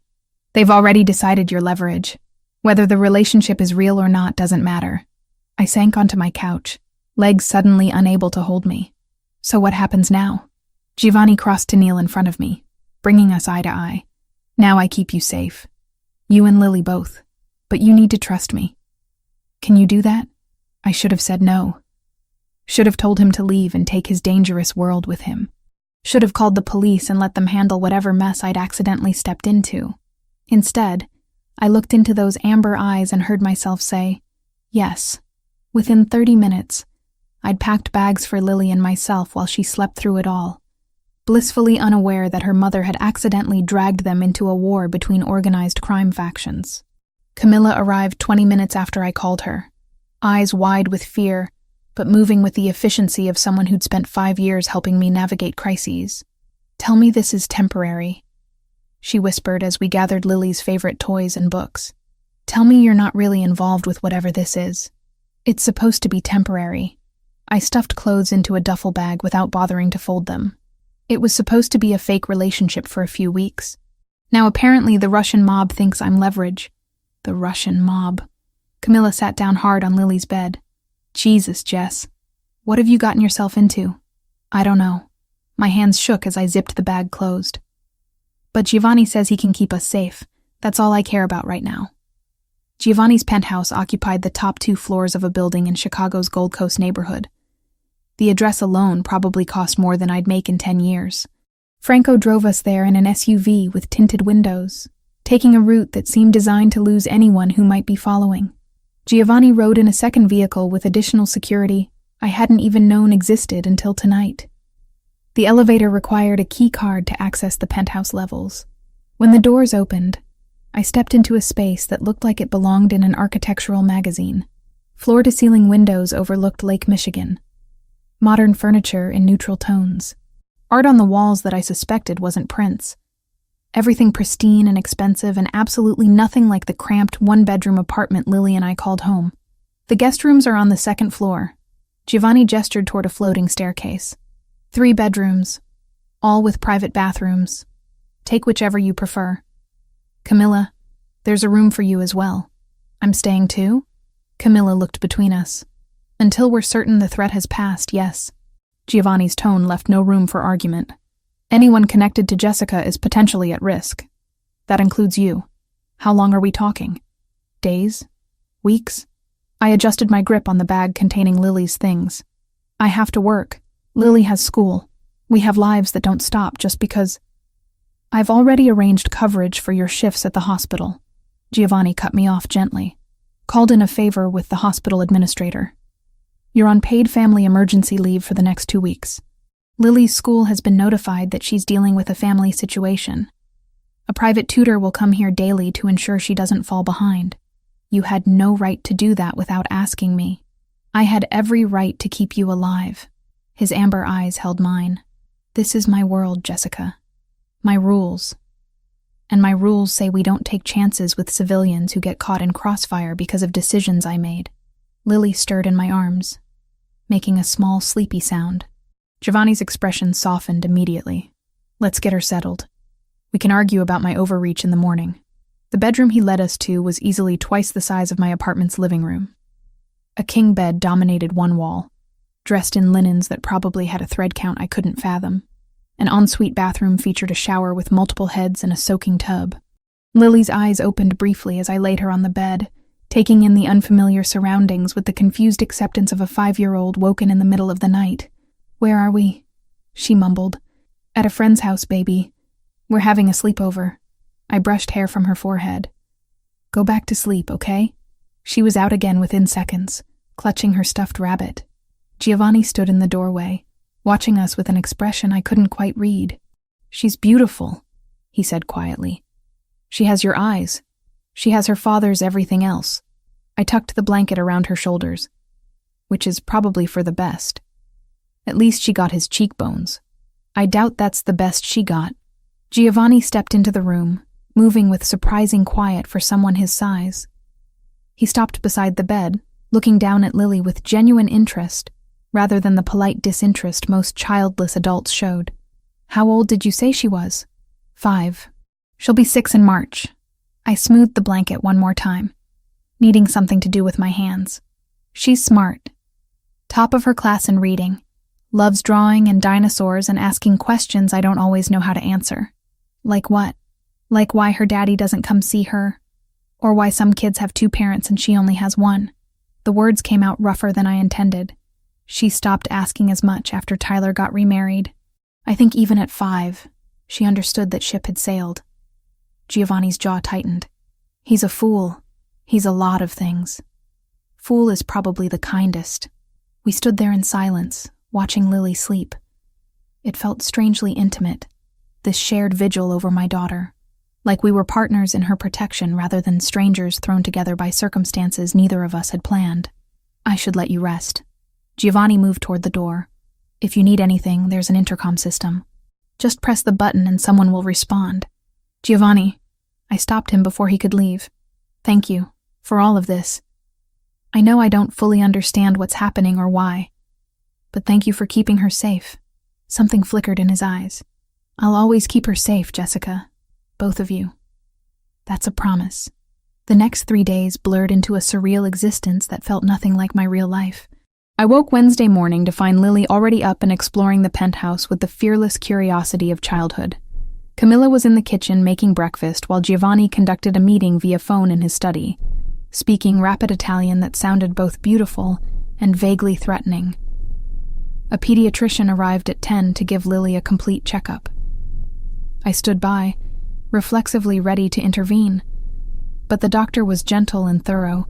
"They've already decided your leverage. Whether the relationship is real or not doesn't matter." I sank onto my couch, legs suddenly unable to hold me. "So what happens now?" Giovanni crossed to kneel in front of me, bringing us eye to eye. "Now I keep you safe. You and Lily both. But you need to trust me." "Can you do that?" I should have said no. Should have told him to leave and take his dangerous world with him. Should have called the police and let them handle whatever mess I'd accidentally stepped into. Instead, I looked into those amber eyes and heard myself say, yes. Within 30 minutes, I'd packed bags for Lily and myself while she slept through it all, blissfully unaware that her mother had accidentally dragged them into a war between organized crime factions. Camilla arrived 20 minutes after I called her, eyes wide with fear, but moving with the efficiency of someone who'd spent 5 years helping me navigate crises. "Tell me this is temporary," she whispered as we gathered Lily's favorite toys and books. "Tell me you're not really involved with whatever this is. It's supposed to be temporary." I stuffed clothes into a duffel bag without bothering to fold them. It was supposed to be a fake relationship for a few weeks. Now apparently the Russian mob thinks I'm leverage. The Russian mob. Camilla sat down hard on Lily's bed. "Jesus, Jess. What have you gotten yourself into?" "I don't know." My hands shook as I zipped the bag closed. "But Giovanni says he can keep us safe. That's all I care about right now." Giovanni's penthouse occupied the top 2 floors of a building in Chicago's Gold Coast neighborhood. The address alone probably cost more than I'd make in 10 years. Franco drove us there in an SUV with tinted windows, taking a route that seemed designed to lose anyone who might be following. Giovanni rode in a second vehicle with additional security I hadn't even known existed until tonight. The elevator required a key card to access the penthouse levels. When the doors opened, I stepped into a space that looked like it belonged in an architectural magazine. Floor-to-ceiling windows overlooked Lake Michigan. Modern furniture in neutral tones. Art on the walls that I suspected wasn't prints. Everything pristine and expensive and absolutely nothing like the cramped 1-bedroom apartment Lily and I called home. The guest rooms are on the 2nd floor. Giovanni gestured toward a floating staircase. 3 bedrooms, all with private bathrooms. Take whichever you prefer. Camilla, there's a room for you as well. I'm staying too? Camilla looked between us. Until we're certain the threat has passed, yes. Giovanni's tone left no room for argument. Anyone connected to Jessica is potentially at risk. That includes you. How long are we talking? Days? Weeks? I adjusted my grip on the bag containing Lily's things. I have to work. Lily has school. We have lives that don't stop just because... I've already arranged coverage for your shifts at the hospital. Giovanni cut me off gently. Called in a favor with the hospital administrator. You're on paid family emergency leave for the next 2 weeks. Lily's school has been notified that she's dealing with a family situation. A private tutor will come here daily to ensure she doesn't fall behind. You had no right to do that without asking me. I had every right to keep you alive. His amber eyes held mine. This is my world, Jessica. My rules. And my rules say we don't take chances with civilians who get caught in crossfire because of decisions I made. Lily stirred in my arms, making a small, sleepy sound. Giovanni's expression softened immediately. Let's get her settled. We can argue about my overreach in the morning. The bedroom he led us to was easily twice the size of my apartment's living room. A king bed dominated one wall, dressed in linens that probably had a thread count I couldn't fathom. An ensuite bathroom featured a shower with multiple heads and a soaking tub. Lily's eyes opened briefly as I laid her on the bed, taking in the unfamiliar surroundings with the confused acceptance of a 5-year-old woken in the middle of the night. Where are we? She mumbled. At a friend's house, baby. We're having a sleepover. I brushed hair from her forehead. Go back to sleep, okay? She was out again within seconds, clutching her stuffed rabbit. Giovanni stood in the doorway, watching us with an expression I couldn't quite read. She's beautiful, he said quietly. She has your eyes. She has her father's everything else. I tucked the blanket around her shoulders, which is probably for the best. At least she got his cheekbones. I doubt that's the best she got. Giovanni stepped into the room, moving with surprising quiet for someone his size. He stopped beside the bed, looking down at Lily with genuine interest, rather than the polite disinterest most childless adults showed. How old did you say she was? 5. She'll be 6 in March. I smoothed the blanket one more time, needing something to do with my hands. She's smart. Top of her class in reading. Loves drawing and dinosaurs and asking questions I don't always know how to answer. Like what? Like why her daddy doesn't come see her? Or why some kids have 2 parents and she only has 1. The words came out rougher than I intended. She stopped asking as much after Tyler got remarried. I think even at 5, she understood that ship had sailed. Giovanni's jaw tightened. He's a fool. He's a lot of things. Fool is probably the kindest. We stood there in silence, watching Lily sleep. It felt strangely intimate, this shared vigil over my daughter, like we were partners in her protection rather than strangers thrown together by circumstances neither of us had planned. I should let you rest. Giovanni moved toward the door. If you need anything, there's an intercom system. Just press the button and someone will respond. Giovanni, I stopped him before he could leave. Thank you for all of this. I know I don't fully understand what's happening or why, but thank you for keeping her safe. Something flickered in his eyes. I'll always keep her safe, Jessica. Both of you. That's a promise. The next 3 days blurred into a surreal existence that felt nothing like my real life. I woke Wednesday morning to find Lily already up and exploring the penthouse with the fearless curiosity of childhood. Camilla was in the kitchen making breakfast while Giovanni conducted a meeting via phone in his study, speaking rapid Italian that sounded both beautiful and vaguely threatening. A pediatrician arrived at 10 to give Lily a complete checkup. I stood by, reflexively ready to intervene, but the doctor was gentle and thorough,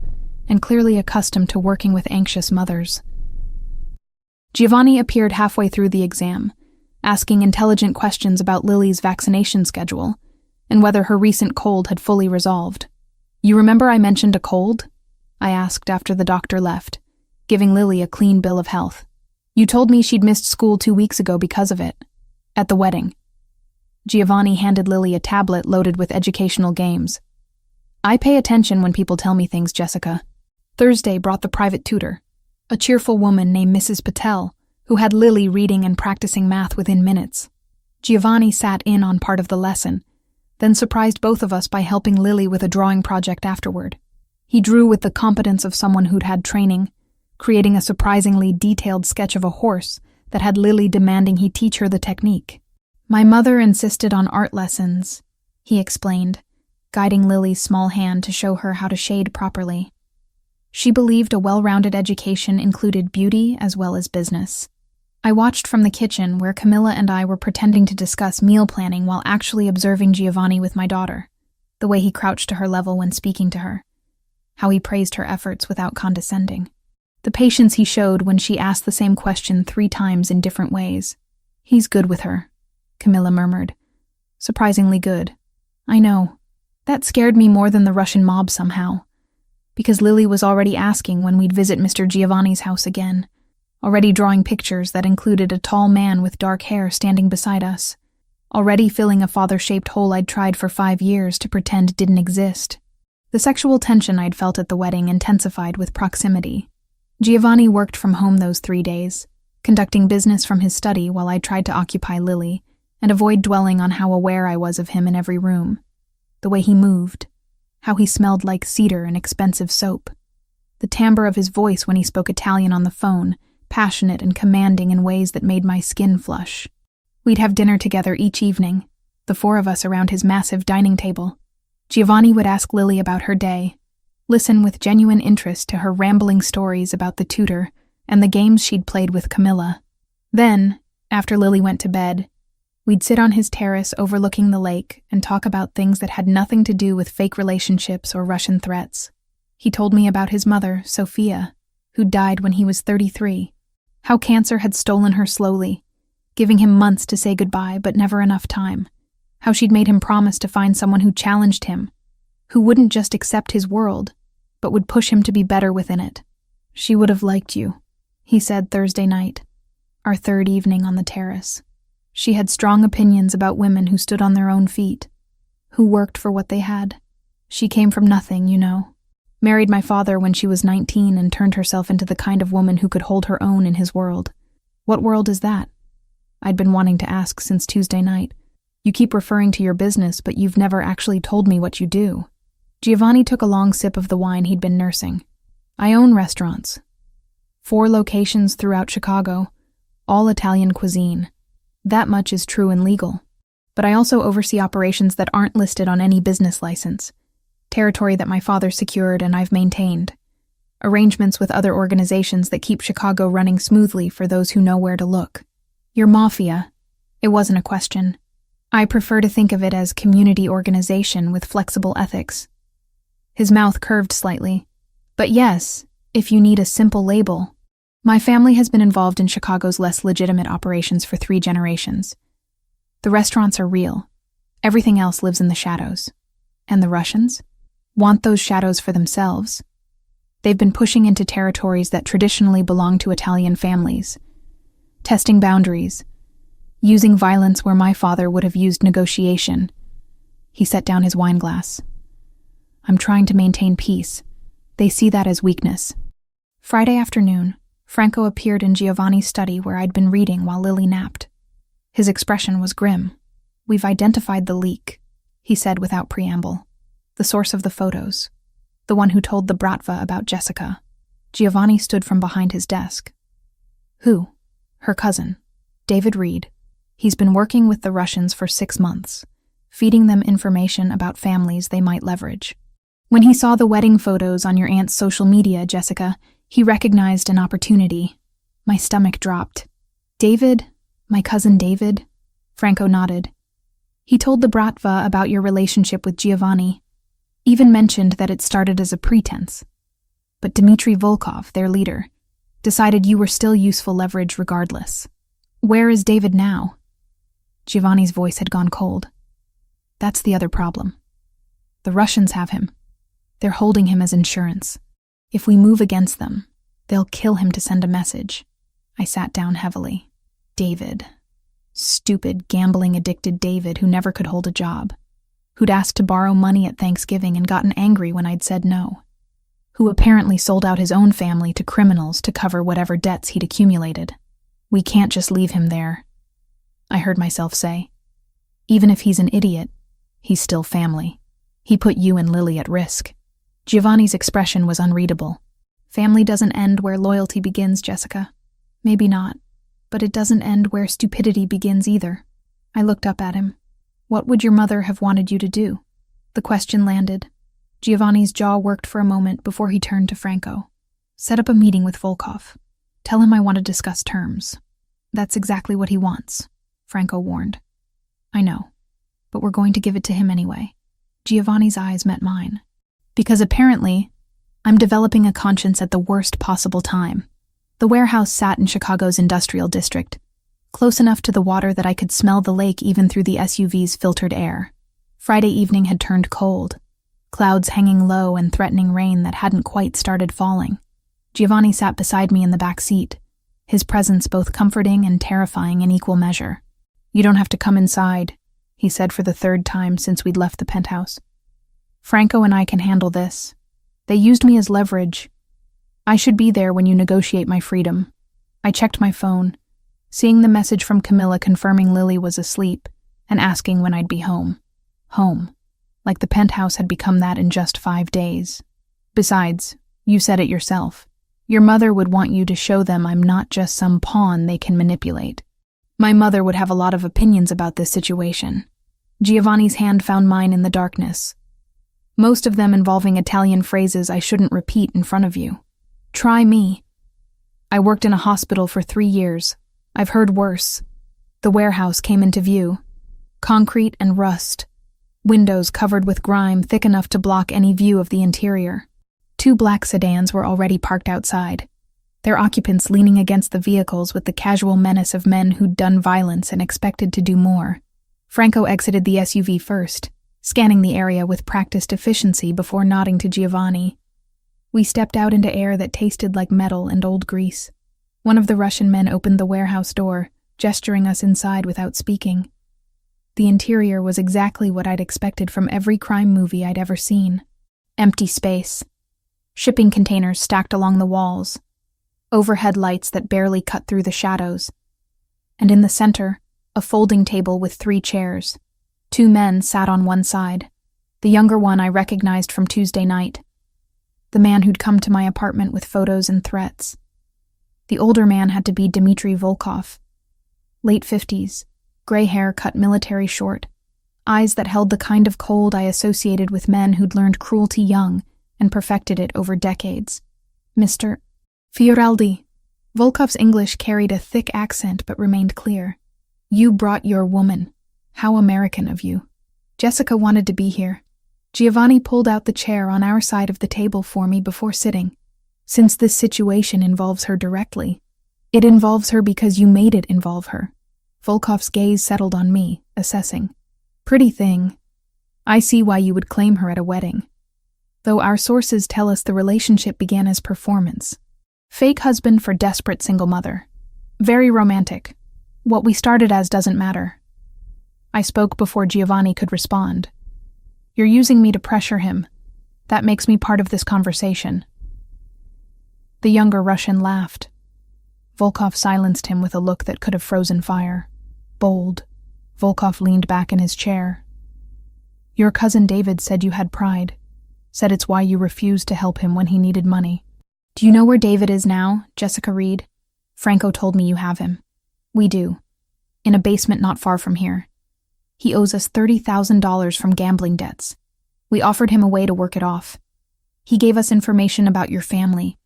and clearly accustomed to working with anxious mothers. Giovanni appeared halfway through the exam, asking intelligent questions about Lily's vaccination schedule and whether her recent cold had fully resolved. You remember I mentioned a cold? I asked after the doctor left, giving Lily a clean bill of health. You told me she'd missed school 2 weeks ago because of it. At the wedding. Giovanni handed Lily a tablet loaded with educational games. I pay attention when people tell me things, Jessica. Thursday brought the private tutor, a cheerful woman named Mrs. Patel, who had Lily reading and practicing math within minutes. Giovanni sat in on part of the lesson, then surprised both of us by helping Lily with a drawing project afterward. He drew with the competence of someone who'd had training, creating a surprisingly detailed sketch of a horse that had Lily demanding he teach her the technique. My mother insisted on art lessons, he explained, guiding Lily's small hand to show her how to shade properly. She believed a well-rounded education included beauty as well as business. I watched from the kitchen where Camilla and I were pretending to discuss meal planning while actually observing Giovanni with my daughter, the way he crouched to her level when speaking to her, how he praised her efforts without condescending, the patience he showed when she asked the same question 3 times in different ways. He's good with her, Camilla murmured. Surprisingly good. I know. That scared me more than the Russian mob somehow. because Lily was already asking when we'd visit Mr. Giovanni's house again, already drawing pictures that included a tall man with dark hair standing beside us, already filling a father-shaped hole I'd tried for 5 years to pretend didn't exist. The sexual tension I'd felt at the wedding intensified with proximity. Giovanni worked from home those 3 days, conducting business from his study while I tried to occupy Lily and avoid dwelling on how aware I was of him in every room. The way he moved, how he smelled like cedar and expensive soap. The timbre of his voice when he spoke Italian on the phone, passionate and commanding in ways that made my skin flush. We'd have dinner together each evening, the 4 of us around his massive dining table. Giovanni would ask Lily about her day, listen with genuine interest to her rambling stories about the tutor and the games she'd played with Camilla. Then, after Lily went to bed, we'd sit on his terrace overlooking the lake and talk about things that had nothing to do with fake relationships or Russian threats. He told me about his mother, Sophia, who died when he was 33, how cancer had stolen her slowly, giving him months to say goodbye but never enough time, how she'd made him promise to find someone who challenged him, who wouldn't just accept his world, but would push him to be better within it. She would have liked you, he said Thursday night, our 3rd evening on the terrace. She had strong opinions about women who stood on their own feet, who worked for what they had. She came from nothing, you know. Married my father when she was 19 and turned herself into the kind of woman who could hold her own in his world. What world is that? I'd been wanting to ask since Tuesday night. You keep referring to your business, but you've never actually told me what you do. Giovanni took a long sip of the wine he'd been nursing. I own restaurants. 4 locations throughout Chicago, all Italian cuisine. That much is true and legal. But I also oversee operations that aren't listed on any business license, territory that my father secured and I've maintained, arrangements with other organizations that keep Chicago running smoothly for those who know where to look. Your Mafia. It wasn't a question. I prefer to think of it as community organization with flexible ethics. His mouth curved slightly. But yes, if you need a simple label. My family has been involved in Chicago's less legitimate operations for 3 generations. The restaurants are real. Everything else lives in the shadows. And the Russians want those shadows for themselves. They've been pushing into territories that traditionally belong to Italian families, testing boundaries, using violence where my father would have used negotiation. He set down his wine glass. I'm trying to maintain peace. They see that as weakness. Friday afternoon, Franco appeared in Giovanni's study where I'd been reading while Lily napped. His expression was grim. We've identified the leak, he said without preamble. The source of the photos. The one who told the Bratva about Jessica. Giovanni stood from behind his desk. Who? Her cousin, David Reed. He's been working with the Russians for 6 months, feeding them information about families they might leverage. When he saw the wedding photos on your aunt's social media, Jessica, he recognized an opportunity. My stomach dropped. David? My cousin David? Franco nodded. He told the Bratva about your relationship with Giovanni, even mentioned that it started as a pretense. But Dmitry Volkov, their leader, decided you were still useful leverage regardless. Where is David now? Giovanni's voice had gone cold. That's the other problem. The Russians have him. They're holding him as insurance. If we move against them, they'll kill him to send a message. I sat down heavily. David. Stupid, gambling-addicted David who never could hold a job. Who'd asked to borrow money at Thanksgiving and gotten angry when I'd said no. Who apparently sold out his own family to criminals to cover whatever debts he'd accumulated. We can't just leave him there, I heard myself say. Even if he's an idiot, he's still family. He put you and Lily at risk. Giovanni's expression was unreadable. Family doesn't end where loyalty begins, Jessica. Maybe not, but it doesn't end where stupidity begins either. I looked up at him. What would your mother have wanted you to do? The question landed. Giovanni's jaw worked for a moment before he turned to Franco. Set up a meeting with Volkov. Tell him I want to discuss terms. That's exactly what he wants, Franco warned. I know, but we're going to give it to him anyway. Giovanni's eyes met mine. Because apparently, I'm developing a conscience at the worst possible time. The warehouse sat in Chicago's industrial district, close enough to the water that I could smell the lake even through the SUV's filtered air. Friday evening had turned cold. clouds hanging low and threatening rain that hadn't quite started falling. Giovanni sat beside me in the back seat, his presence both comforting and terrifying in equal measure. "You don't have to come inside," he said for the third time since we'd left the penthouse. "Franco and I can handle this. They used me as leverage. I should be there when you negotiate my freedom." I checked my phone, seeing the message from Camilla confirming Lily was asleep and asking when I'd be home. Home. Like the penthouse had become that in just 5 days. Besides, you said it yourself. Your mother would want you to show them I'm not just some pawn they can manipulate. My mother would have a lot of opinions about this situation. Giovanni's hand found mine in the darkness, most of them involving Italian phrases I shouldn't repeat in front of you. Try me. I worked in a hospital for 3 years. I've heard worse. The warehouse came into view. Concrete and rust. Windows covered with grime thick enough to block any view of the interior. 2 black sedans were already parked outside, their occupants leaning against the vehicles with the casual menace of men who'd done violence and expected to do more. Franco exited the SUV first, scanning the area with practiced efficiency before nodding to Giovanni. We stepped out into air that tasted like metal and old grease. One of the Russian men opened the warehouse door, gesturing us inside without speaking. The interior was exactly what I'd expected from every crime movie I'd ever seen. Empty space. Shipping containers stacked along the walls. Overhead lights that barely cut through the shadows. And in the center, a folding table with 3 chairs. 2 men sat on one side. The younger one I recognized from Tuesday night. The man who'd come to my apartment with photos and threats. The older man had to be Dmitry Volkov. Late 50s, gray hair cut military short, eyes that held the kind of cold I associated with men who'd learned cruelty young and perfected it over decades. Mr. Fioraldi. Volkov's English carried a thick accent but remained clear. You brought your woman. How American of you. Jessica wanted to be here. Giovanni pulled out the chair on our side of the table for me before sitting. Since this situation involves her directly, it involves her because you made it involve her. Volkov's gaze settled on me, assessing. Pretty thing. I see why you would claim her at a wedding. Though our sources tell us the relationship began as performance. Fake husband for desperate single mother. Very romantic. What we started as doesn't matter. I spoke before Giovanni could respond. You're using me to pressure him. That makes me part of this conversation. The younger Russian laughed. Volkov silenced him with a look that could have frozen fire. Bold. Volkov leaned back in his chair. Your cousin David said you had pride. Said it's why you refused to help him when he needed money. Do you know where David is now, Jessica Reed? Franco told me you have him. We do. In a basement not far from here. He owes us $30,000 from gambling debts. We offered him a way to work it off. He gave us information about your family,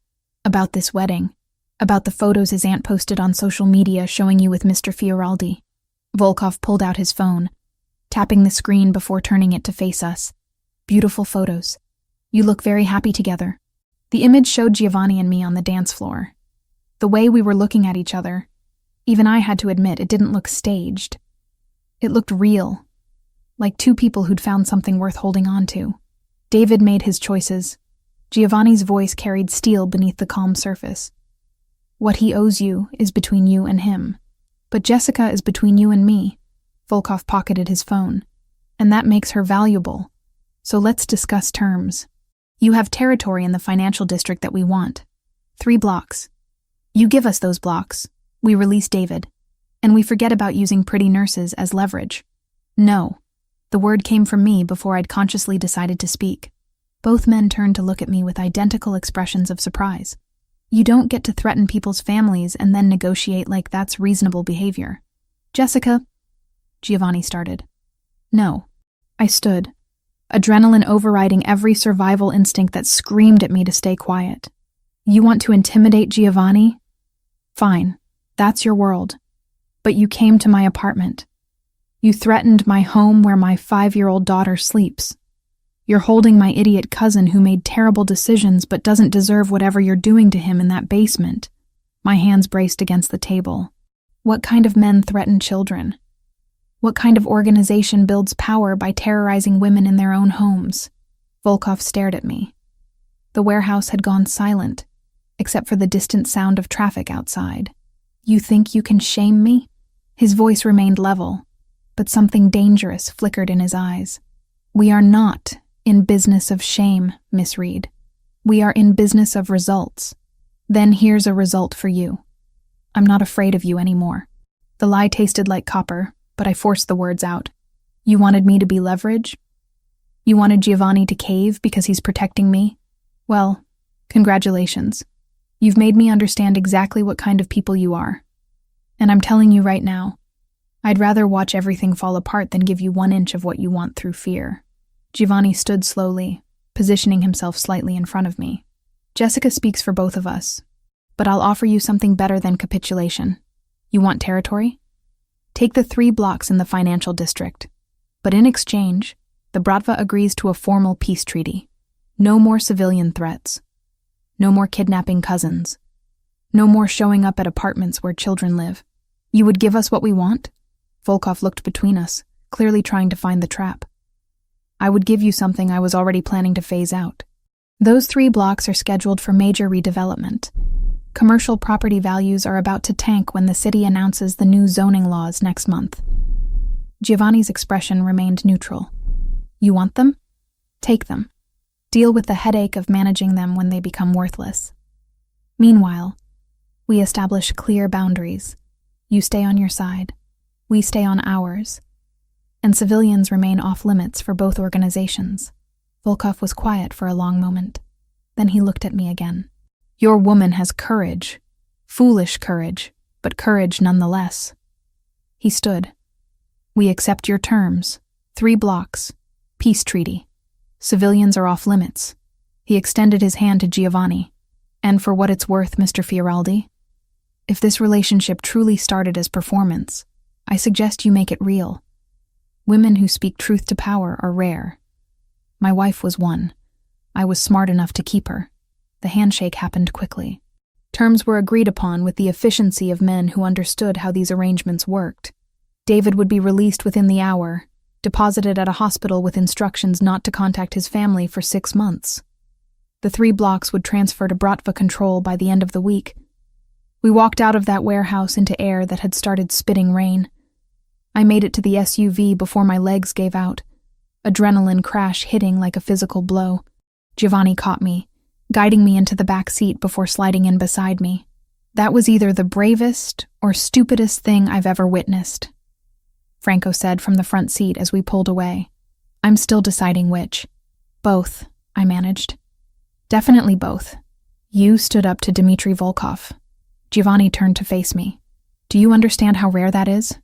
about this wedding, about the photos his aunt posted on social media showing you with Mr. Fioraldi. Volkov pulled out his phone, tapping the screen before turning it to face us. Beautiful photos. You look very happy together. The image showed Giovanni and me on the dance floor. The way we were looking at each other, even I had to admit it didn't look staged. It looked real, like 2 people who'd found something worth holding on to. David made his choices. Giovanni's voice carried steel beneath the calm surface. What he owes you is between you and him. But Jessica is between you and me. Volkov pocketed his phone. And that makes her valuable. So let's discuss terms. You have territory in the financial district that we want. 3 blocks. You give us those blocks. We release David. And we forget about using pretty nurses as leverage. No. The word came from me before I'd consciously decided to speak. Both men turned to look at me with identical expressions of surprise. You don't get to threaten people's families and then negotiate like that's reasonable behavior. Jessica, Giovanni started. No. I stood, adrenaline overriding every survival instinct that screamed at me to stay quiet. You want to intimidate Giovanni? Fine, that's your world. But you came to my apartment. You threatened my home where my 5-year-old daughter sleeps. You're holding my idiot cousin who made terrible decisions but doesn't deserve whatever you're doing to him in that basement. My hands braced against the table. What kind of men threaten children? What kind of organization builds power by terrorizing women in their own homes? Volkov stared at me. The warehouse had gone silent, except for the distant sound of traffic outside. You think you can shame me? His voice remained level, but something dangerous flickered in his eyes. We are not in business of shame, Miss Reed. We are in business of results. Then here's a result for you. I'm not afraid of you anymore. The lie tasted like copper, but I forced the words out. You wanted me to be leverage? You wanted Giovanni to cave because he's protecting me? Well, congratulations. You've made me understand exactly what kind of people you are. And I'm telling you right now, I'd rather watch everything fall apart than give you 1 inch of what you want through fear. Giovanni stood slowly, positioning himself slightly in front of me. Jessica speaks for both of us, but I'll offer you something better than capitulation. You want territory? Take the 3 blocks in the financial district. But in exchange, the Bratva agrees to a formal peace treaty. No more civilian threats. No more kidnapping cousins. No more showing up at apartments where children live. You would give us what we want? Volkov looked between us, clearly trying to find the trap. I would give you something I was already planning to phase out. Those 3 blocks are scheduled for major redevelopment. Commercial property values are about to tank when the city announces the new zoning laws next month. Giovanni's expression remained neutral. You want them? Take them. Deal with the headache of managing them when they become worthless. Meanwhile, we establish clear boundaries. You stay on your side. We stay on ours. And civilians remain off limits for both organizations. Volkov was quiet for a long moment. Then he looked at me again. Your woman has courage. Foolish courage, but courage nonetheless. He stood. We accept your terms. 3 blocks. Peace treaty. Civilians are off limits. He extended his hand to Giovanni. And for what it's worth, Mr. Fioraldi, if this relationship truly started as performance, I suggest you make it real. Women who speak truth to power are rare. My wife was one. I was smart enough to keep her. The handshake happened quickly. Terms were agreed upon with the efficiency of men who understood how these arrangements worked. David would be released within the hour, deposited at a hospital with instructions not to contact his family for 6 months. The 3 blocks would transfer to Bratva control by the end of the week. We walked out of that warehouse into air that had started spitting rain. I made it to the SUV before my legs gave out, adrenaline crash hitting like a physical blow. Giovanni caught me, guiding me into the back seat before sliding in beside me. That was either the bravest or stupidest thing I've ever witnessed, Franco said from the front seat as we pulled away. I'm still deciding which. Both, I managed. Definitely both. You stood up to Dmitry Volkov. Giovanni turned to face me. Do you understand how rare that is?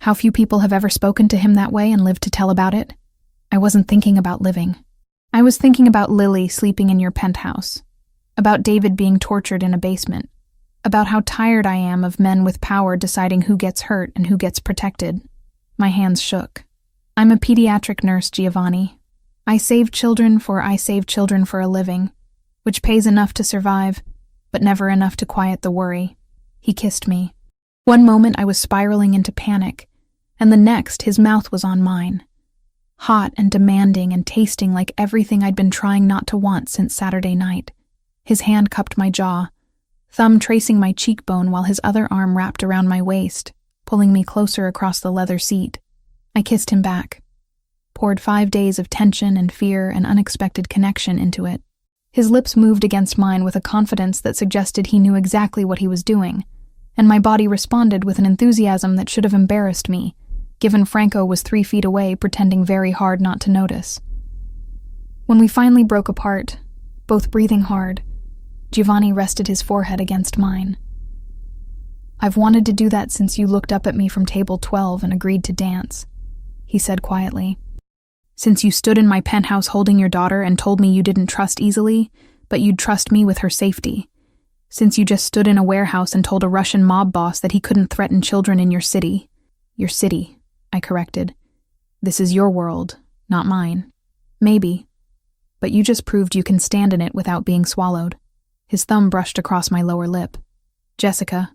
How few people have ever spoken to him that way and lived to tell about it? I wasn't thinking about living. I was thinking about Lily sleeping in your penthouse, about David being tortured in a basement, about how tired I am of men with power deciding who gets hurt and who gets protected. My hands shook. I'm a pediatric nurse, Giovanni. I save children for a living, which pays enough to survive, but never enough to quiet the worry. He kissed me. One moment I was spiraling into panic, and the next his mouth was on mine. Hot and demanding and tasting like everything I'd been trying not to want since Saturday night. His hand cupped my jaw, thumb tracing my cheekbone while his other arm wrapped around my waist, pulling me closer across the leather seat. I kissed him back, poured 5 days of tension and fear and unexpected connection into it. His lips moved against mine with a confidence that suggested he knew exactly what he was doing, and my body responded with an enthusiasm that should have embarrassed me, given Franco was 3 feet away pretending very hard not to notice. When we finally broke apart, both breathing hard, Giovanni rested his forehead against mine. I've wanted to do that since you looked up at me from table 12 and agreed to dance, he said quietly. Since you stood in my penthouse holding your daughter and told me you didn't trust easily, but you'd trust me with her safety. Since you just stood in a warehouse and told a Russian mob boss that he couldn't threaten children in your city. Your city, I corrected. This is your world, not mine. Maybe. But you just proved you can stand in it without being swallowed. His thumb brushed across my lower lip. Jessica,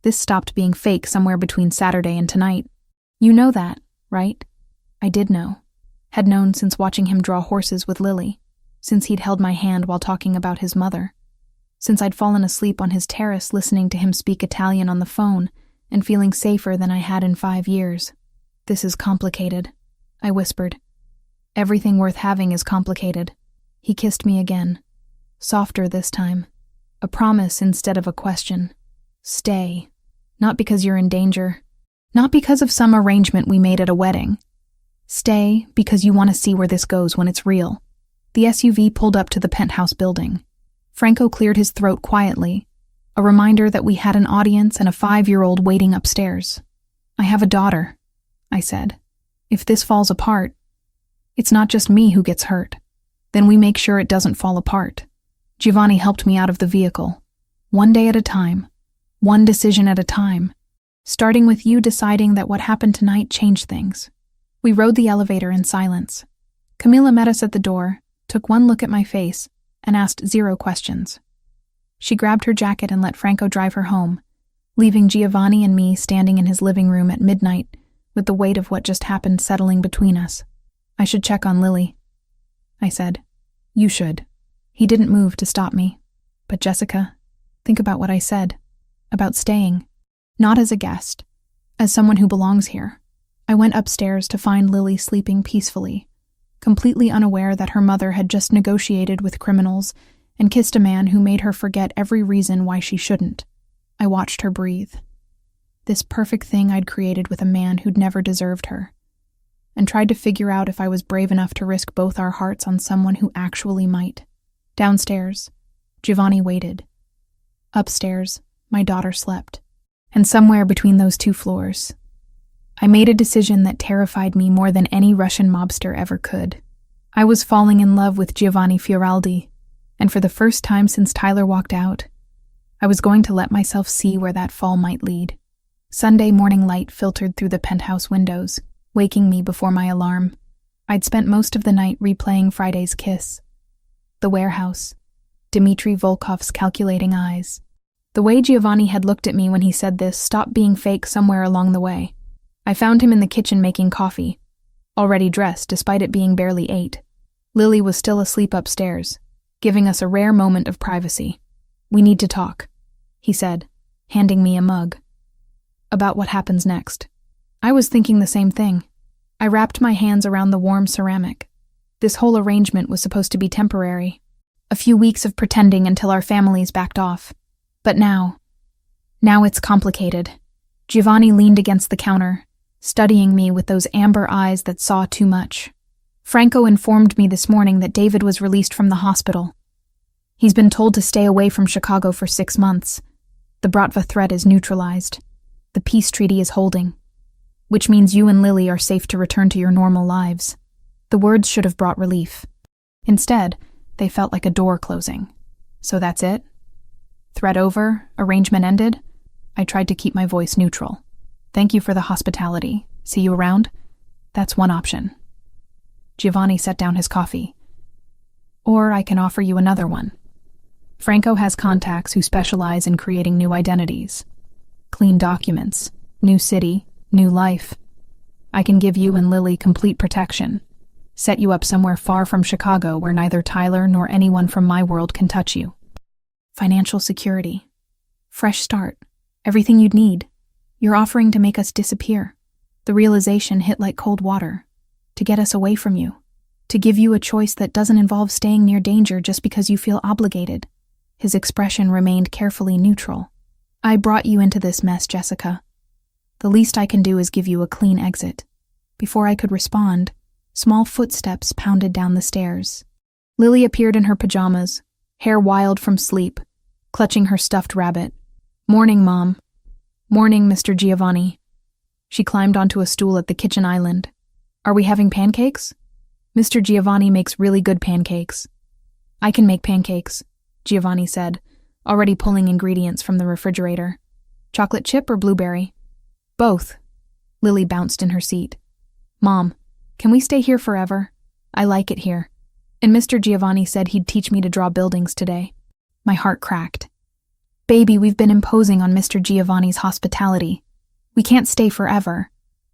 this stopped being fake somewhere between Saturday and tonight. You know that, right? I did know. Had known since watching him draw horses with Lily, since he'd held my hand while talking about his mother, since I'd fallen asleep on his terrace listening to him speak Italian on the phone and feeling safer than I had in 5 years. "This is complicated," I whispered. "Everything worth having is complicated." He kissed me again, softer this time, a promise instead of a question. "Stay. Not because you're in danger. Not because of some arrangement we made at a wedding. Stay because you want to see where this goes when it's real." The SUV pulled up to the penthouse building. Franco cleared his throat quietly, a reminder that we had an audience and a 5-year-old waiting upstairs. "I have a daughter," I said. "If this falls apart, it's not just me who gets hurt. Then we make sure it doesn't fall apart." Giovanni helped me out of the vehicle. "One day at a time. One decision at a time. Starting with you deciding that what happened tonight changed things." We rode the elevator in silence. Camilla met us at the door, took one look at my face, and asked 0 questions. She grabbed her jacket and let Franco drive her home, leaving Giovanni and me standing in his living room at midnight with the weight of what just happened settling between us. "I should check on Lily," I said. "You should." He didn't move to stop me. "But Jessica, think about what I said. About staying. Not as a guest. As someone who belongs here." I went upstairs to find Lily sleeping peacefully, completely unaware that her mother had just negotiated with criminals and kissed a man who made her forget every reason why she shouldn't. I watched her breathe. This perfect thing I'd created with a man who'd never deserved her, and tried to figure out if I was brave enough to risk both our hearts on someone who actually might. Downstairs, Giovanni waited. Upstairs, my daughter slept. And somewhere between those 2 floors, I made a decision that terrified me more than any Russian mobster ever could. I was falling in love with Giovanni Fioraldi, and for the first time since Tyler walked out, I was going to let myself see where that fall might lead. Sunday morning light filtered through the penthouse windows, waking me before my alarm. I'd spent most of the night replaying Friday's kiss. The warehouse. Dmitry Volkov's calculating eyes. The way Giovanni had looked at me when he said this stopped being fake somewhere along the way. I found him in the kitchen making coffee, already dressed despite it being barely 8. Lily was still asleep upstairs, giving us a rare moment of privacy. "We need to talk," he said, handing me a mug. "About what happens next." I was thinking the same thing. I wrapped my hands around the warm ceramic. This whole arrangement was supposed to be temporary. A few weeks of pretending until our families backed off. But now it's complicated. Giovanni leaned against the counter, studying me with those amber eyes that saw too much. "Franco informed me this morning that David was released from the hospital. He's been told to stay away from Chicago for 6 months. The Bratva threat is neutralized. The peace treaty is holding, which means you and Lily are safe to return to your normal lives." The words should have brought relief. Instead, they felt like a door closing. "So that's it? Threat over? Arrangement ended?" I tried to keep my voice neutral. "Thank you for the hospitality. See you around?" That's one option. Giovanni set down his coffee. "Or I can offer you another one. Franco has contacts who specialize in creating new identities. Clean documents, new city, new life. I can give you and Lily complete protection. Set you up somewhere far from Chicago where neither Tyler nor anyone from my world can touch you. Financial security. Fresh start. Everything you'd need. You're offering to make us disappear." The realization hit like cold water. To get us away from you. To give you a choice that doesn't involve staying near danger just because you feel obligated. His expression remained carefully neutral. "I brought you into this mess, Jessica. The least I can do is give you a clean exit." Before I could respond, small footsteps pounded down the stairs. Lily appeared in her pajamas, hair wild from sleep, clutching her stuffed rabbit. "Morning, Mom." "Morning, Mr. Giovanni." She climbed onto a stool at the kitchen island. "Are we having pancakes?" "Mr. Giovanni makes really good pancakes." "I can make pancakes," Giovanni said, already pulling ingredients from the refrigerator. "Chocolate chip or blueberry?" "Both." Lily bounced in her seat. "Mom, can we stay here forever? I like it here. And Mr. Giovanni said he'd teach me to draw buildings today." My heart cracked. "Baby, we've been imposing on Mr. Giovanni's hospitality. We can't stay forever."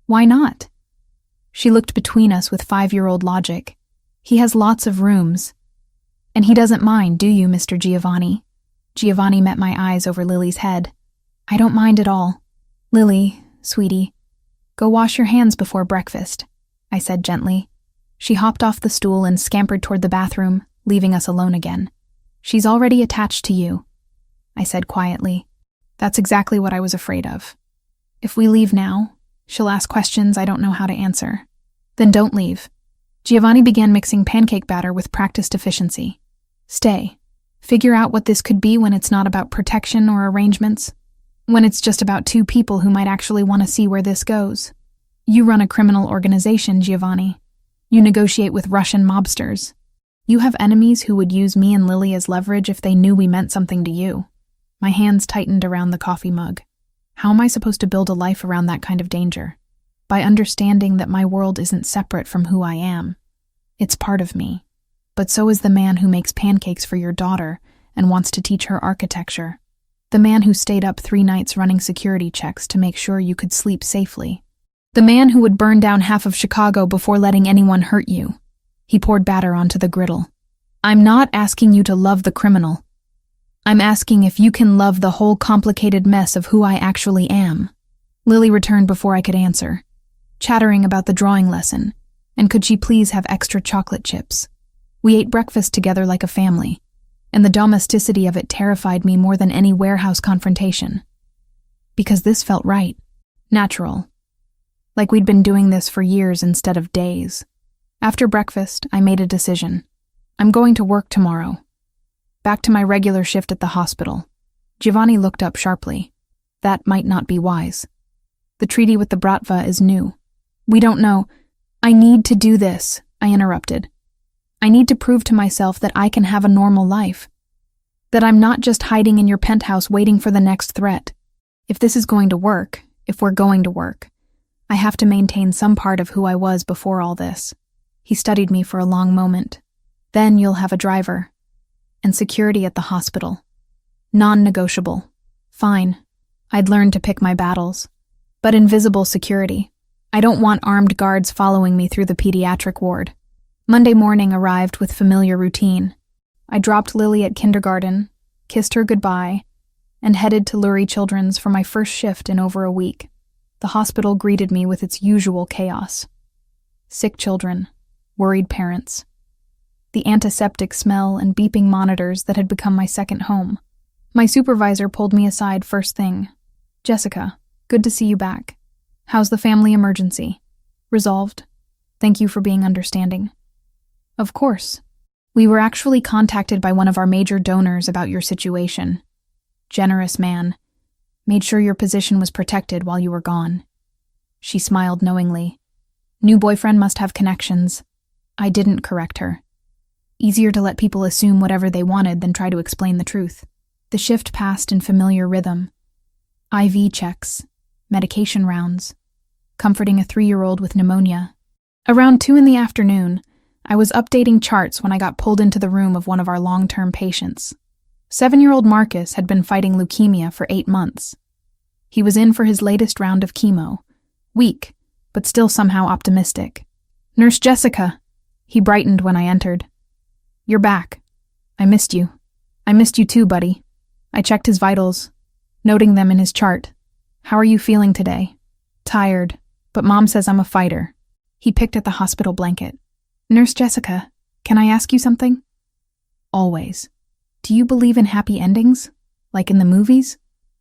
"Why not?" She looked between us with 5-year-old logic. He has lots of rooms. And he doesn't mind, do you, Mr. Giovanni? Giovanni met my eyes over Lily's head. I don't mind at all. Lily, sweetie, go wash your hands before breakfast, I said gently. She hopped off the stool and scampered toward the bathroom, leaving us alone again. She's already attached to you, I said quietly. That's exactly what I was afraid of. If we leave now, she'll ask questions I don't know how to answer. Then don't leave. Giovanni began mixing pancake batter with practiced efficiency. Stay. Figure out what this could be when it's not about protection or arrangements. When it's just about 2 people who might actually want to see where this goes. You run a criminal organization, Giovanni. You negotiate with Russian mobsters. You have enemies who would use me and Lily as leverage if they knew we meant something to you. My hands tightened around the coffee mug. How am I supposed to build a life around that kind of danger? By understanding that my world isn't separate from who I am. It's part of me. But so is the man who makes pancakes for your daughter and wants to teach her architecture. The man who stayed up 3 nights running security checks to make sure you could sleep safely. The man who would burn down half of Chicago before letting anyone hurt you. He poured batter onto the griddle. I'm not asking you to love the criminal. I'm asking if you can love the whole complicated mess of who I actually am. Lily returned before I could answer, chattering about the drawing lesson, and could she please have extra chocolate chips. We ate breakfast together like a family, and the domesticity of it terrified me more than any warehouse confrontation. Because this felt right, natural. Like we'd been doing this for years instead of days. After breakfast, I made a decision. I'm going to work tomorrow. Back to my regular shift at the hospital. Giovanni looked up sharply. That might not be wise. The treaty with the Bratva is new. We don't know. I need to do this, I interrupted. I need to prove to myself that I can have a normal life. That I'm not just hiding in your penthouse waiting for the next threat. If this is going to work, if we're going to work, I have to maintain some part of who I was before all this. He studied me for a long moment. Then you'll have a driver. And security at the hospital. Non-negotiable. Fine. I'd learned to pick my battles. But invisible security. I don't want armed guards following me through the pediatric ward. Monday morning arrived with familiar routine. I dropped Lily at kindergarten, kissed her goodbye, and headed to Lurie Children's for my first shift in over a week. The hospital greeted me with its usual chaos. Sick children, worried parents. The antiseptic smell and beeping monitors that had become my second home. My supervisor pulled me aside first thing. Jessica, good to see you back. How's the family emergency? Resolved. Thank you for being understanding. Of course. We were actually contacted by one of our major donors about your situation. Generous man. Made sure your position was protected while you were gone. She smiled knowingly. New boyfriend must have connections. I didn't correct her. Easier to let people assume whatever they wanted than try to explain the truth. The shift passed in familiar rhythm. IV checks, medication rounds, comforting a 3-year-old with pneumonia. Around 2 in the afternoon, I was updating charts when I got pulled into the room of one of our long-term patients. 7-year-old Marcus had been fighting leukemia for 8 months. He was in for his latest round of chemo, weak, but still somehow optimistic. Nurse Jessica, he brightened when I entered. You're back. I missed you. I missed you too, buddy. I checked his vitals, noting them in his chart. How are you feeling today? Tired, but Mom says I'm a fighter. He picked at the hospital blanket. Nurse Jessica, can I ask you something? Always. Do you believe in happy endings? Like in the movies?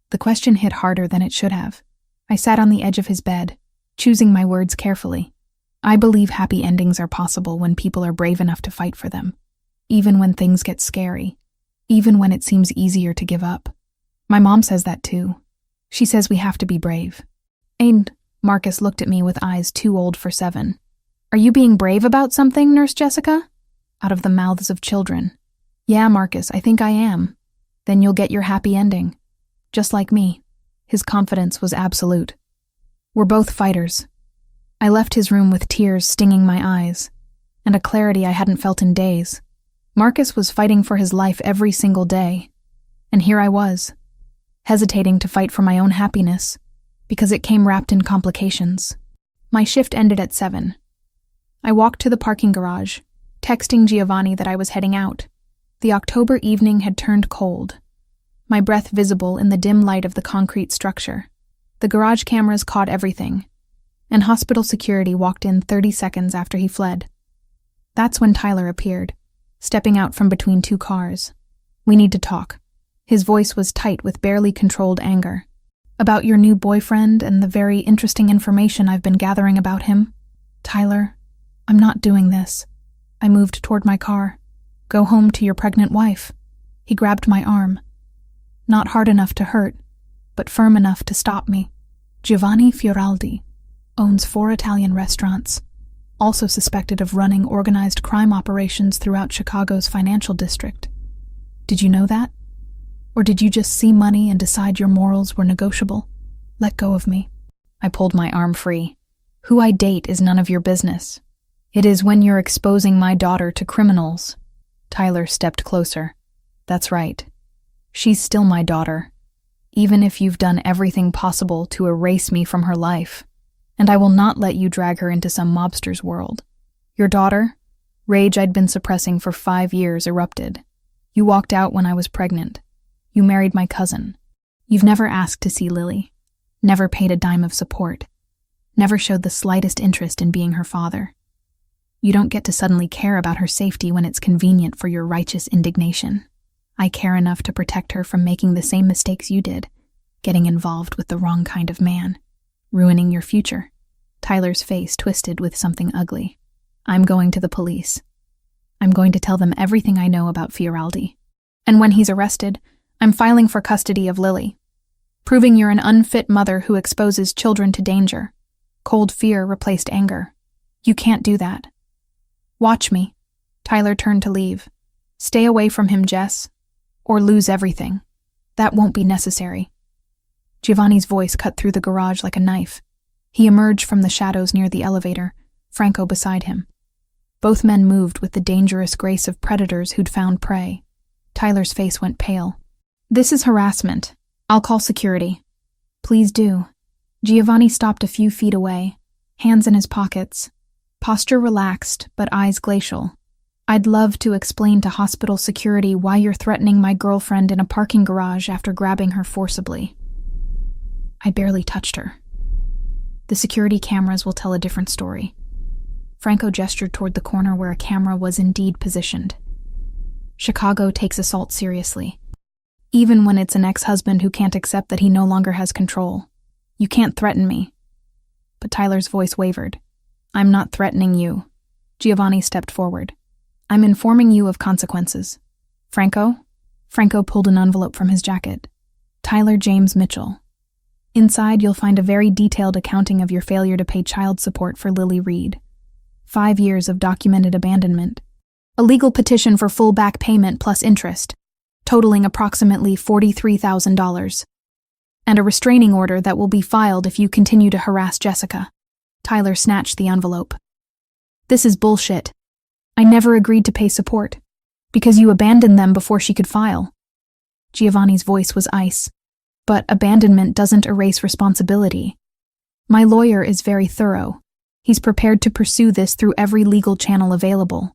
The question hit harder than it should have. I sat on the edge of his bed, choosing my words carefully. I believe happy endings are possible when people are brave enough to fight for them. Even when things get scary. Even when it seems easier to give up. My mom says that too. She says we have to be brave. And Marcus looked at me with eyes too old for 7. Are you being brave about something, Nurse Jessica? Out of the mouths of children. Yeah, Marcus, I think I am. Then you'll get your happy ending. Just like me. His confidence was absolute. We're both fighters. I left his room with tears stinging my eyes, and a clarity I hadn't felt in days. Marcus was fighting for his life every single day, and here I was, hesitating to fight for my own happiness, because it came wrapped in complications. My shift ended at 7, I walked to the parking garage, texting Giovanni that I was heading out. The October evening had turned cold, my breath visible in the dim light of the concrete structure. The garage cameras caught everything, and hospital security walked in 30 seconds after he fled. That's when Tyler appeared, stepping out from between two cars. "We need to talk." His voice was tight with barely controlled anger. "About your new boyfriend and the very interesting information I've been gathering about him." "Tyler, I'm not doing this." I moved toward my car. "Go home to your pregnant wife." He grabbed my arm. Not hard enough to hurt, but firm enough to stop me. Giovanni Fioraldi owns 4 Italian restaurants, also suspected of running organized crime operations throughout Chicago's financial district. Did you know that? Or did you just see money and decide your morals were negotiable? Let go of me. I pulled my arm free. Who I date is none of your business. It is when you're exposing my daughter to criminals. Tyler stepped closer. That's right. She's still my daughter, even if you've done everything possible to erase me from her life. And I will not let you drag her into some mobster's world. Your daughter, rage I'd been suppressing for 5 years, erupted. You walked out when I was pregnant. You married my cousin. You've never asked to see Lily, never paid a dime of support, never showed the slightest interest in being her father. You don't get to suddenly care about her safety when it's convenient for your righteous indignation. I care enough to protect her from making the same mistakes you did, getting involved with the wrong kind of man, ruining your future. Tyler's face twisted with something ugly. I'm going to the police. I'm going to tell them everything I know about Fioraldi. And when he's arrested, I'm filing for custody of Lily, proving you're an unfit mother who exposes children to danger. Cold fear replaced anger. You can't do that. Watch me. Tyler turned to leave. Stay away from him, Jess, or lose everything. That won't be necessary. Giovanni's voice cut through the garage like a knife. He emerged from the shadows near the elevator, Franco beside him. Both men moved with the dangerous grace of predators who'd found prey. Tyler's face went pale. This is harassment. I'll call security. Please do. Giovanni stopped a few feet away, hands in his pockets, posture relaxed but eyes glacial. I'd love to explain to hospital security why you're threatening my girlfriend in a parking garage after grabbing her forcibly. I barely touched her. The security cameras will tell a different story. Franco gestured toward the corner where a camera was indeed positioned. Chicago takes assault seriously, even when it's an ex-husband who can't accept that he no longer has control. You can't threaten me. But Tyler's voice wavered. I'm not threatening you. Giovanni stepped forward. I'm informing you of consequences. Franco? Franco pulled an envelope from his jacket. Tyler James Mitchell. Inside, you'll find a very detailed accounting of your failure to pay child support for Lily Reed. 5 years of documented abandonment. A legal petition for full back payment plus interest, totaling approximately $43,000. And a restraining order that will be filed if you continue to harass Jessica. Tyler snatched the envelope. This is bullshit. I never agreed to pay support, because you abandoned them before she could file. Giovanni's voice was ice. But abandonment doesn't erase responsibility. My lawyer is very thorough. He's prepared to pursue this through every legal channel available.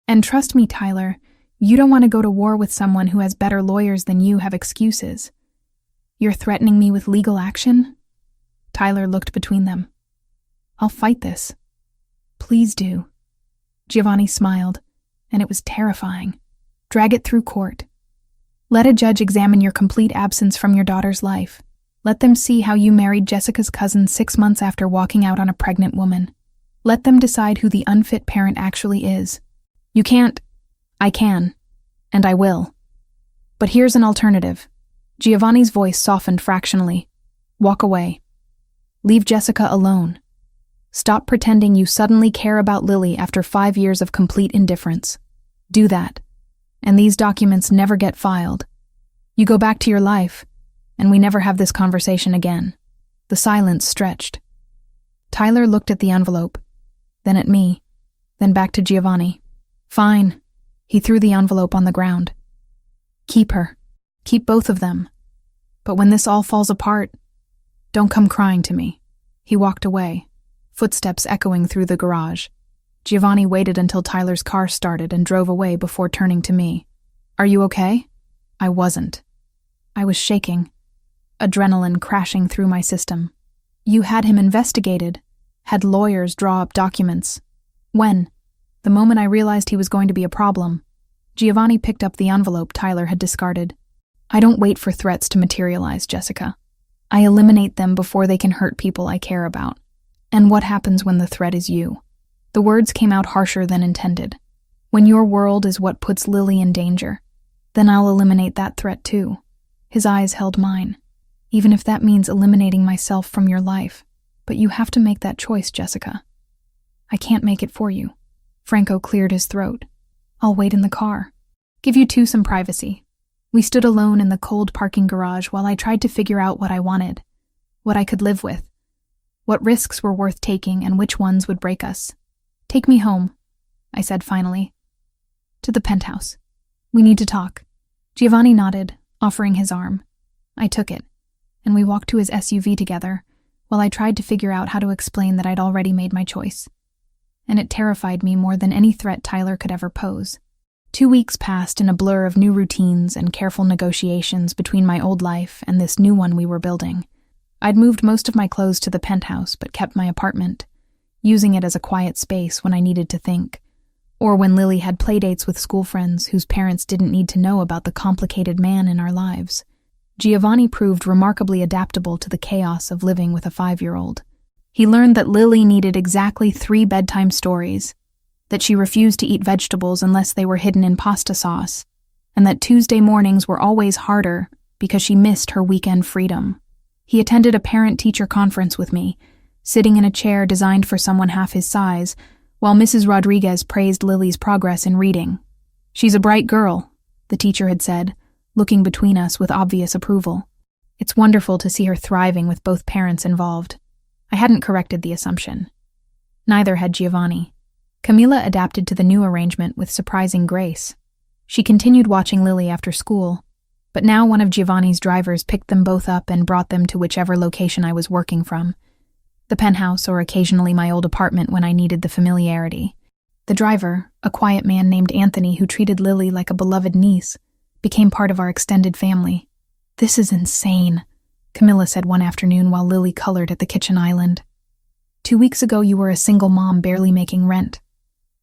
And trust me, Tyler, you don't want to go to war with someone who has better lawyers than you have excuses. You're threatening me with legal action? Tyler looked between them. I'll fight this. Please do. Giovanni smiled, and it was terrifying. Drag it through court. Let a judge examine your complete absence from your daughter's life. Let them see how you married Jessica's cousin 6 months after walking out on a pregnant woman. Let them decide who the unfit parent actually is. You can't. I can. And I will. But here's an alternative. Giovanni's voice softened fractionally. Walk away. Leave Jessica alone. Stop pretending you suddenly care about Lily after 5 years of complete indifference. Do that. And these documents never get filed. You go back to your life, and we never have this conversation again. The silence stretched. Tyler looked at the envelope, then at me, then back to Giovanni. Fine. He threw the envelope on the ground. Keep her. Keep both of them. But when this all falls apart, don't come crying to me. He walked away, footsteps echoing through the garage. Giovanni waited until Tyler's car started and drove away before turning to me. "Are you okay?" I wasn't. I was shaking, adrenaline crashing through my system. "You had him investigated, had lawyers draw up documents. When?" The moment I realized he was going to be a problem. Giovanni picked up the envelope Tyler had discarded. "I don't wait for threats to materialize, Jessica. I eliminate them before they can hurt people I care about. And what happens when the threat is you?" The words came out harsher than intended. "When your world is what puts Lily in danger, then I'll eliminate that threat too." His eyes held mine. "Even if that means eliminating myself from your life. But you have to make that choice, Jessica. I can't make it for you." Franco cleared his throat. "I'll wait in the car. Give you two some privacy." We stood alone in the cold parking garage while I tried to figure out what I wanted, what I could live with, what risks were worth taking and which ones would break us. "Take me home," I said finally. "To the penthouse. We need to talk." Giovanni nodded, offering his arm. I took it, and we walked to his SUV together, while I tried to figure out how to explain that I'd already made my choice. And it terrified me more than any threat Tyler could ever pose. 2 weeks passed in a blur of new routines and careful negotiations between my old life and this new one we were building. I'd moved most of my clothes to the penthouse but kept my apartment, using it as a quiet space when I needed to think, or when Lily had playdates with school friends whose parents didn't need to know about the complicated man in our lives. Giovanni proved remarkably adaptable to the chaos of living with a 5-year-old. He learned that Lily needed exactly 3 bedtime stories, that she refused to eat vegetables unless they were hidden in pasta sauce, and that Tuesday mornings were always harder because she missed her weekend freedom. He attended a parent-teacher conference with me, sitting in a chair designed for someone half his size, while Mrs. Rodriguez praised Lily's progress in reading. "She's a bright girl," the teacher had said, looking between us with obvious approval. "It's wonderful to see her thriving with both parents involved." I hadn't corrected the assumption. Neither had Giovanni. Camila adapted to the new arrangement with surprising grace. She continued watching Lily after school, but now one of Giovanni's drivers picked them both up and brought them to whichever location I was working from. The penthouse or occasionally my old apartment when I needed the familiarity. The driver, a quiet man named Anthony who treated Lily like a beloved niece, became part of our extended family. "This is insane," Camilla said one afternoon while Lily colored at the kitchen island. 2 weeks ago you were a single mom barely making rent.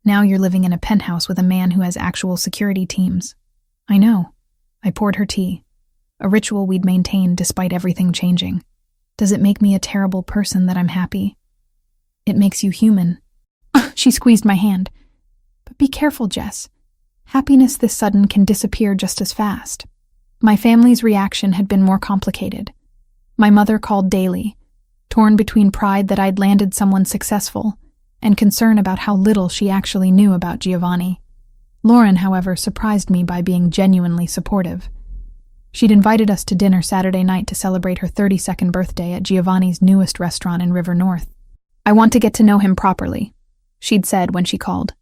Now you're living in a penthouse with a man who has actual security teams." "I know." I poured her tea, a ritual we'd maintained despite everything changing. "Does it make me a terrible person that I'm happy?" "It makes you human." She squeezed my hand. "But be careful, Jess. Happiness this sudden can disappear just as fast." My family's reaction had been more complicated. My mother called daily, torn between pride that I'd landed someone successful and concern about how little she actually knew about Giovanni. Lauren, however, surprised me by being genuinely supportive. She'd invited us to dinner Saturday night to celebrate her 32nd birthday at Giovanni's newest restaurant in River North. "I want to get to know him properly," she'd said when she called.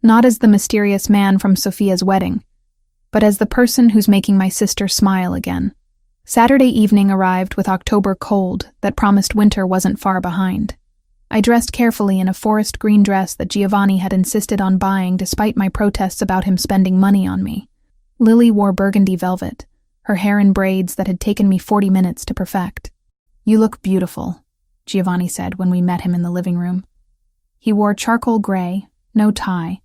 "Not as the mysterious man from Sophia's wedding, but as the person who's making my sister smile again." Saturday evening arrived with October cold that promised winter wasn't far behind. I dressed carefully in a forest green dress that Giovanni had insisted on buying despite my protests about him spending money on me. Lily wore burgundy velvet, her hair in braids that had taken me 40 minutes to perfect. "You look beautiful," Giovanni said when we met him in the living room. He wore charcoal gray, no tie,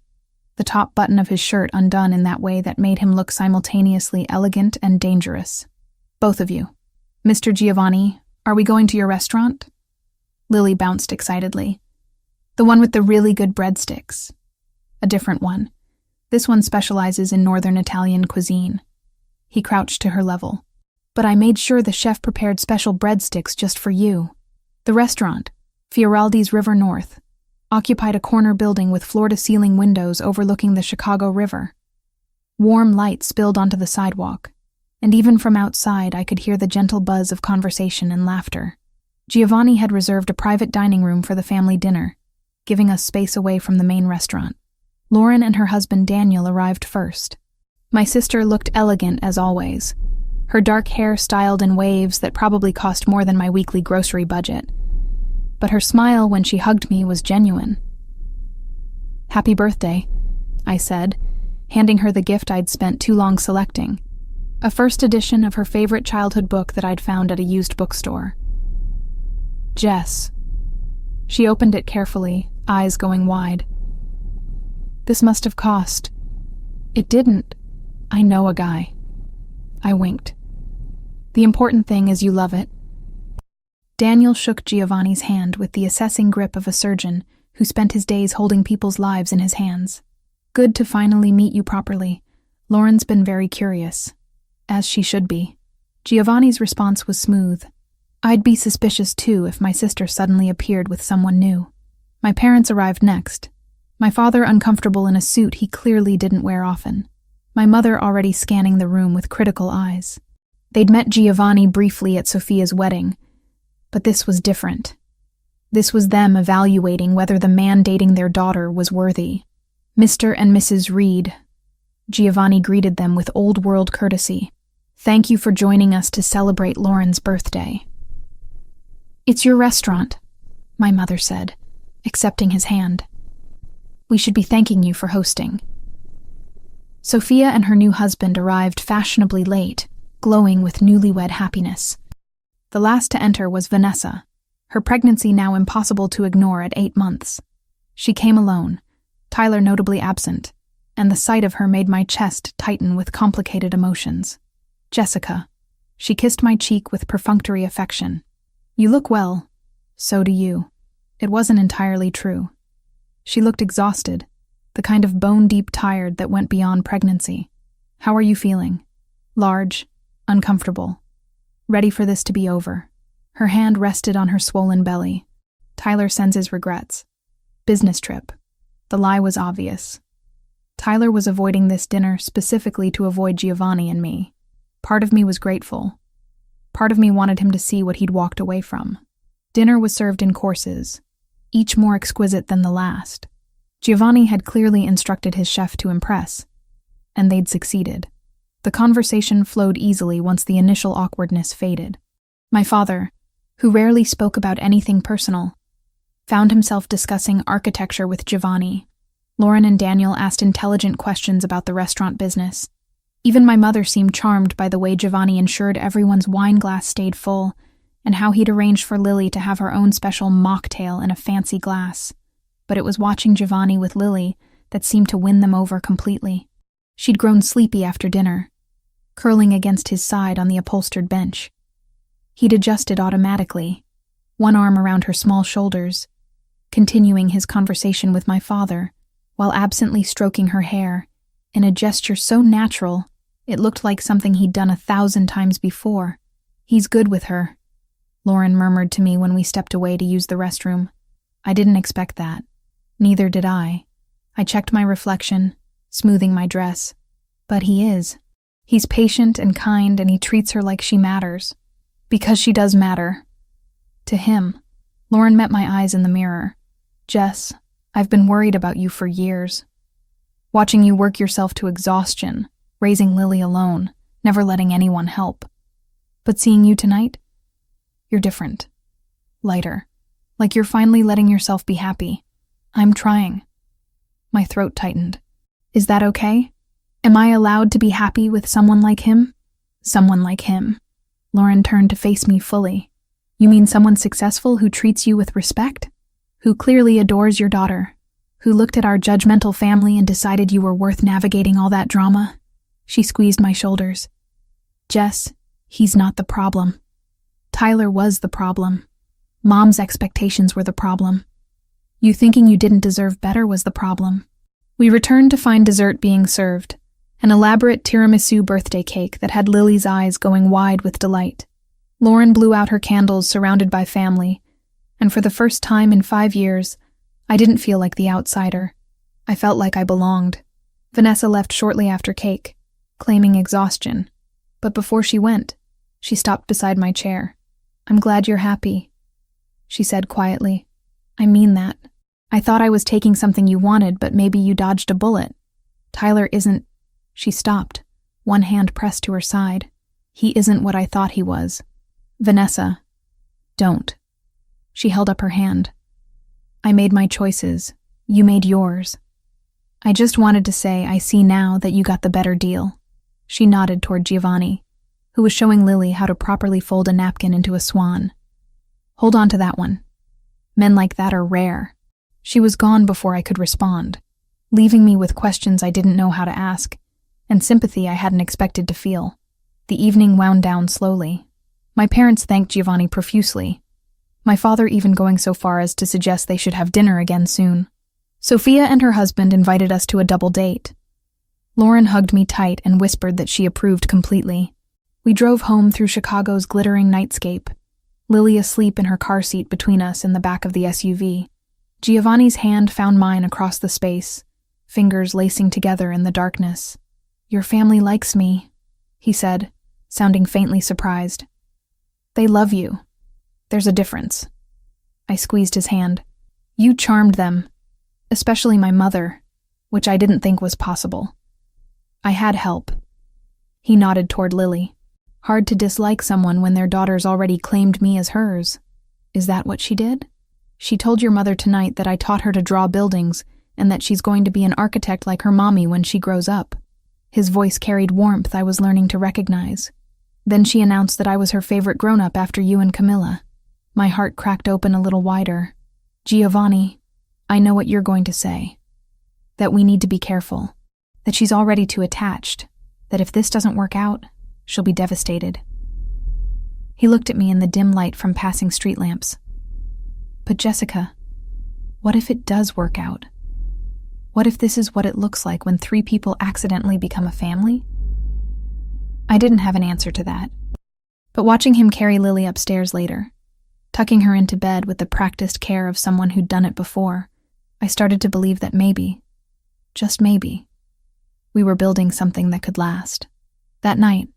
the top button of his shirt undone in that way that made him look simultaneously elegant and dangerous. "Both of you. Mr. Giovanni, are we going to your restaurant?" Lily bounced excitedly. "The one with the really good breadsticks." "A different one. This one specializes in Northern Italian cuisine." He crouched to her level. "But I made sure the chef prepared special breadsticks just for you." The restaurant, Fioraldi's River North, occupied a corner building with floor-to-ceiling windows overlooking the Chicago River. Warm light spilled onto the sidewalk, and even from outside I could hear the gentle buzz of conversation and laughter. Giovanni had reserved a private dining room for the family dinner, giving us space away from the main restaurant. Lauren and her husband Daniel arrived first. My sister looked elegant as always, her dark hair styled in waves that probably cost more than my weekly grocery budget. But her smile when she hugged me was genuine. "Happy birthday," I said, handing her the gift I'd spent too long selecting, a first edition of her favorite childhood book that I'd found at a used bookstore. "Jess." She opened it carefully, eyes going wide. "This must have cost." "It didn't. I know a guy." I winked. "The important thing is you love it." Daniel shook Giovanni's hand with the assessing grip of a surgeon who spent his days holding people's lives in his hands. "Good to finally meet you properly. Lauren's been very curious." As she should be. Giovanni's response was smooth. I'd be suspicious too if my sister suddenly appeared with someone new. My parents arrived next. My father uncomfortable in a suit he clearly didn't wear often. My mother already scanning the room with critical eyes. They'd met Giovanni briefly at Sophia's wedding, but this was different. This was them evaluating whether the man dating their daughter was worthy. "Mr. and Mrs. Reed." Giovanni greeted them with old-world courtesy. "Thank you for joining us to celebrate Lauren's birthday." "It's your restaurant," my mother said, accepting his hand. "We should be thanking you for hosting." Sophia and her new husband arrived fashionably late, glowing with newlywed happiness. The last to enter was Vanessa, her pregnancy now impossible to ignore at 8 months. She came alone, Tyler notably absent, and the sight of her made my chest tighten with complicated emotions. "Jessica." She kissed my cheek with perfunctory affection. "You look well. So do you." It wasn't entirely true. She looked exhausted, the kind of bone-deep tired that went beyond pregnancy. "How are you feeling?" "Large, uncomfortable. Ready for this to be over." Her hand rested on her swollen belly. "Tyler sends his regrets. Business trip." The lie was obvious. Tyler was avoiding this dinner specifically to avoid Giovanni and me. Part of me was grateful. Part of me wanted him to see what he'd walked away from. Dinner was served in courses, each more exquisite than the last. Giovanni had clearly instructed his chef to impress, and they'd succeeded. The conversation flowed easily once the initial awkwardness faded. My father, who rarely spoke about anything personal, found himself discussing architecture with Giovanni. Lauren and Daniel asked intelligent questions about the restaurant business. Even my mother seemed charmed by the way Giovanni ensured everyone's wine glass stayed full, and how he'd arranged for Lily to have her own special mocktail in a fancy glass. But it was watching Giovanni with Lily that seemed to win them over completely. She'd grown sleepy after dinner, curling against his side on the upholstered bench. He'd adjusted automatically, one arm around her small shoulders, continuing his conversation with my father, while absently stroking her hair, in a gesture so natural it looked like something he'd done 1,000 times before. "He's good with her," Lauren murmured to me when we stepped away to use the restroom. I didn't expect that. Neither did I. I checked my reflection, smoothing my dress. But he is. He's patient and kind, and he treats her like she matters. Because she does matter. To him. Lauren met my eyes in the mirror. "Jess, I've been worried about you for years. Watching you work yourself to exhaustion, raising Lily alone, never letting anyone help. But seeing you tonight, you're different. Lighter. Like you're finally letting yourself be happy. I'm trying." My throat tightened. "Is that okay? Am I allowed to be happy with someone like him?" "Someone like him." Lauren turned to face me fully. "You mean someone successful who treats you with respect? Who clearly adores your daughter? Who looked at our judgmental family and decided you were worth navigating all that drama?" She squeezed my shoulders. "Jess, he's not the problem. Tyler was the problem. Mom's expectations were the problem. You thinking you didn't deserve better was the problem." We returned to find dessert being served, an elaborate tiramisu birthday cake that had Lily's eyes going wide with delight. Lauren blew out her candles surrounded by family, and for the first time in 5 years, I didn't feel like the outsider. I felt like I belonged. Vanessa left shortly after cake, claiming exhaustion, but before she went, she stopped beside my chair. "I'm glad you're happy," she said quietly. "I mean that. I thought I was taking something you wanted, but maybe you dodged a bullet. Tyler isn't—" She stopped, one hand pressed to her side. "He isn't what I thought he was. Vanessa, don't." She held up her hand. "I made my choices. You made yours. I just wanted to say I see now that you got the better deal. She nodded toward Giovanni, who was showing Lily how to properly fold a napkin into a swan. Hold on to that one. Men like that are rare. She was gone before I could respond, leaving me with questions I didn't know how to ask, and sympathy I hadn't expected to feel. The evening wound down slowly. My parents thanked Giovanni profusely, my father even going so far as to suggest they should have dinner again soon. Sophia and her husband invited us to a double date. Lauren hugged me tight and whispered that she approved completely. We drove home through Chicago's glittering nightscape, Lily asleep in her car seat between us in the back of the SUV. Giovanni's hand found mine across the space, fingers lacing together in the darkness. "Your family likes me," he said, sounding faintly surprised. "They love you. There's a difference." I squeezed his hand. "You charmed them, especially my mother, which I didn't think was possible. I had help." He nodded toward Lily. "Hard to dislike someone when their daughter's already claimed me as hers. Is that what she did? She told your mother tonight that I taught her to draw buildings and that she's going to be an architect like her mommy when she grows up." His voice carried warmth I was learning to recognize. "Then she announced that I was her favorite grown-up after you and Camilla." My heart cracked open a little wider. "Giovanni, I know what you're going to say. That we need to be careful. That she's already too attached. That if this doesn't work out, she'll be devastated." He looked at me in the dim light from passing street lamps. "But Jessica, what if it does work out? What if this is what it looks like when 3 people accidentally become a family?" I didn't have an answer to that. But watching him carry Lily upstairs later, tucking her into bed with the practiced care of someone who'd done it before, I started to believe that maybe, just maybe, we were building something that could last. That night,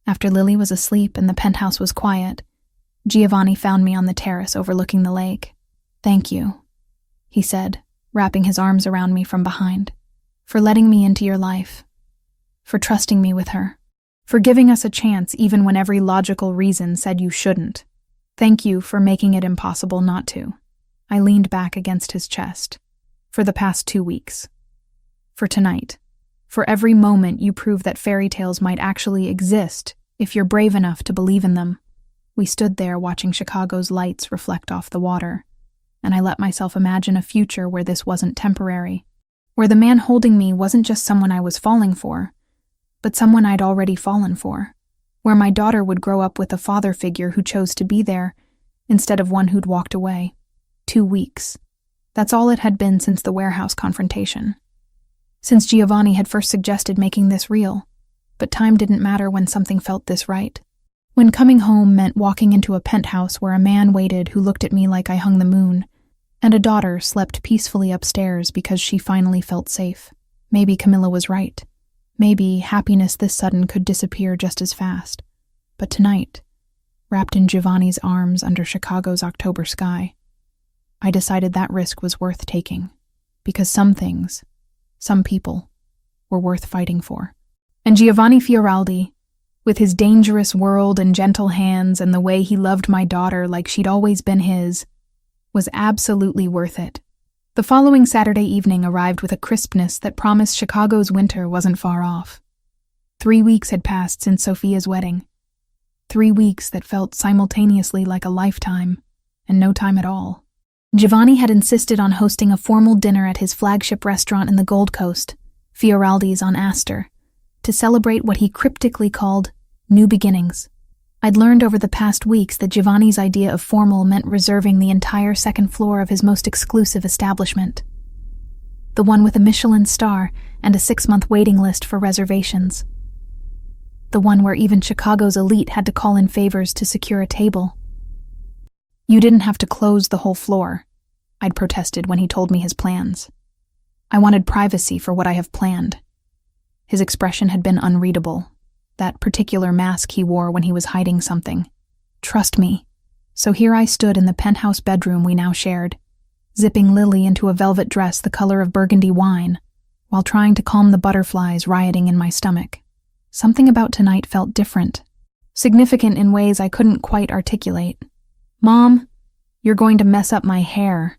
after Lily was asleep and the penthouse was quiet, Giovanni found me on the terrace overlooking the lake. "Thank you," he said, wrapping his arms around me from behind, "for letting me into your life, for trusting me with her, for giving us a chance even when every logical reason said you shouldn't. Thank you for making it impossible not to." I leaned back against his chest. "For the past 2 weeks. For tonight. For every moment you prove that fairy tales might actually exist if you're brave enough to believe in them." We stood there watching Chicago's lights reflect off the water, and I let myself imagine a future where this wasn't temporary, where the man holding me wasn't just someone I was falling for, but someone I'd already fallen for, where my daughter would grow up with a father figure who chose to be there instead of one who'd walked away. 2 weeks. That's all it had been since the warehouse confrontation. Since Giovanni had first suggested making this real, but time didn't matter when something felt this right. When coming home meant walking into a penthouse where a man waited who looked at me like I hung the moon, and a daughter slept peacefully upstairs because she finally felt safe. Maybe Camilla was right. Maybe happiness this sudden could disappear just as fast. But tonight, wrapped in Giovanni's arms under Chicago's October sky, I decided that risk was worth taking, because some things, some people, were worth fighting for. And Giovanni Fioraldi, with his dangerous world and gentle hands and the way he loved my daughter like she'd always been his, was absolutely worth it. The following Saturday evening arrived with a crispness that promised Chicago's winter wasn't far off. 3 weeks had passed since Sophia's wedding. 3 weeks that felt simultaneously like a lifetime, and no time at all. Giovanni had insisted on hosting a formal dinner at his flagship restaurant in the Gold Coast, Fioraldi's on Astor, to celebrate what he cryptically called new beginnings. I'd learned over the past weeks that Giovanni's idea of formal meant reserving the entire second floor of his most exclusive establishment. The one with a Michelin star and a 6-month waiting list for reservations. The one where even Chicago's elite had to call in favors to secure a table. "You didn't have to close the whole floor," I'd protested when he told me his plans. "I wanted privacy for what I have planned." His expression had been unreadable, that particular mask he wore when he was hiding something. Trust me. So here I stood in the penthouse bedroom we now shared, zipping Lily into a velvet dress the color of burgundy wine, while trying to calm the butterflies rioting in my stomach. Something about tonight felt different, significant in ways I couldn't quite articulate. "Mom, you're going to mess up my hair."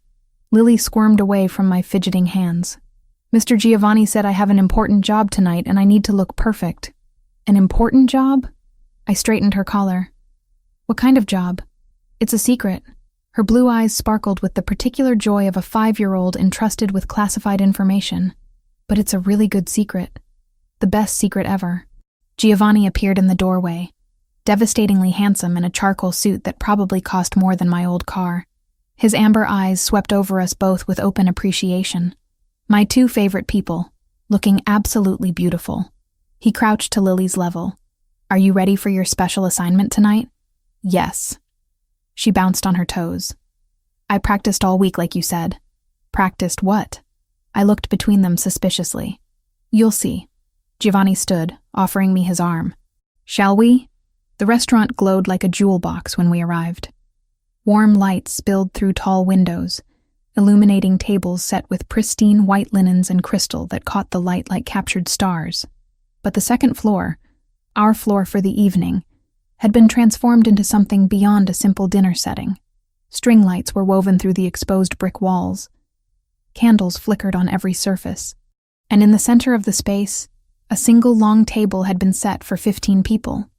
Lily squirmed away from my fidgeting hands. Mr. Giovanni said I have an important job tonight and I need to look perfect. An important job? I straightened her collar. What kind of job? It's a secret. Her blue eyes sparkled with the particular joy of a 5-year-old entrusted with classified information. But it's a really good secret. The best secret ever. Giovanni appeared in the doorway, devastatingly handsome in a charcoal suit that probably cost more than my old car. His amber eyes swept over us both with open appreciation. My two favorite people, looking absolutely beautiful. He crouched to Lily's level. Are you ready for your special assignment tonight? Yes. She bounced on her toes. I practiced all week like you said. Practiced what? I looked between them suspiciously. You'll see. Giovanni stood, offering me his arm. Shall we? The restaurant glowed like a jewel box when we arrived. Warm light spilled through tall windows, illuminating tables set with pristine white linens and crystal that caught the light like captured stars. But the second floor, our floor for the evening, had been transformed into something beyond a simple dinner setting. String lights were woven through the exposed brick walls. Candles flickered on every surface. And in the center of the space, a single long table had been set for 15 people,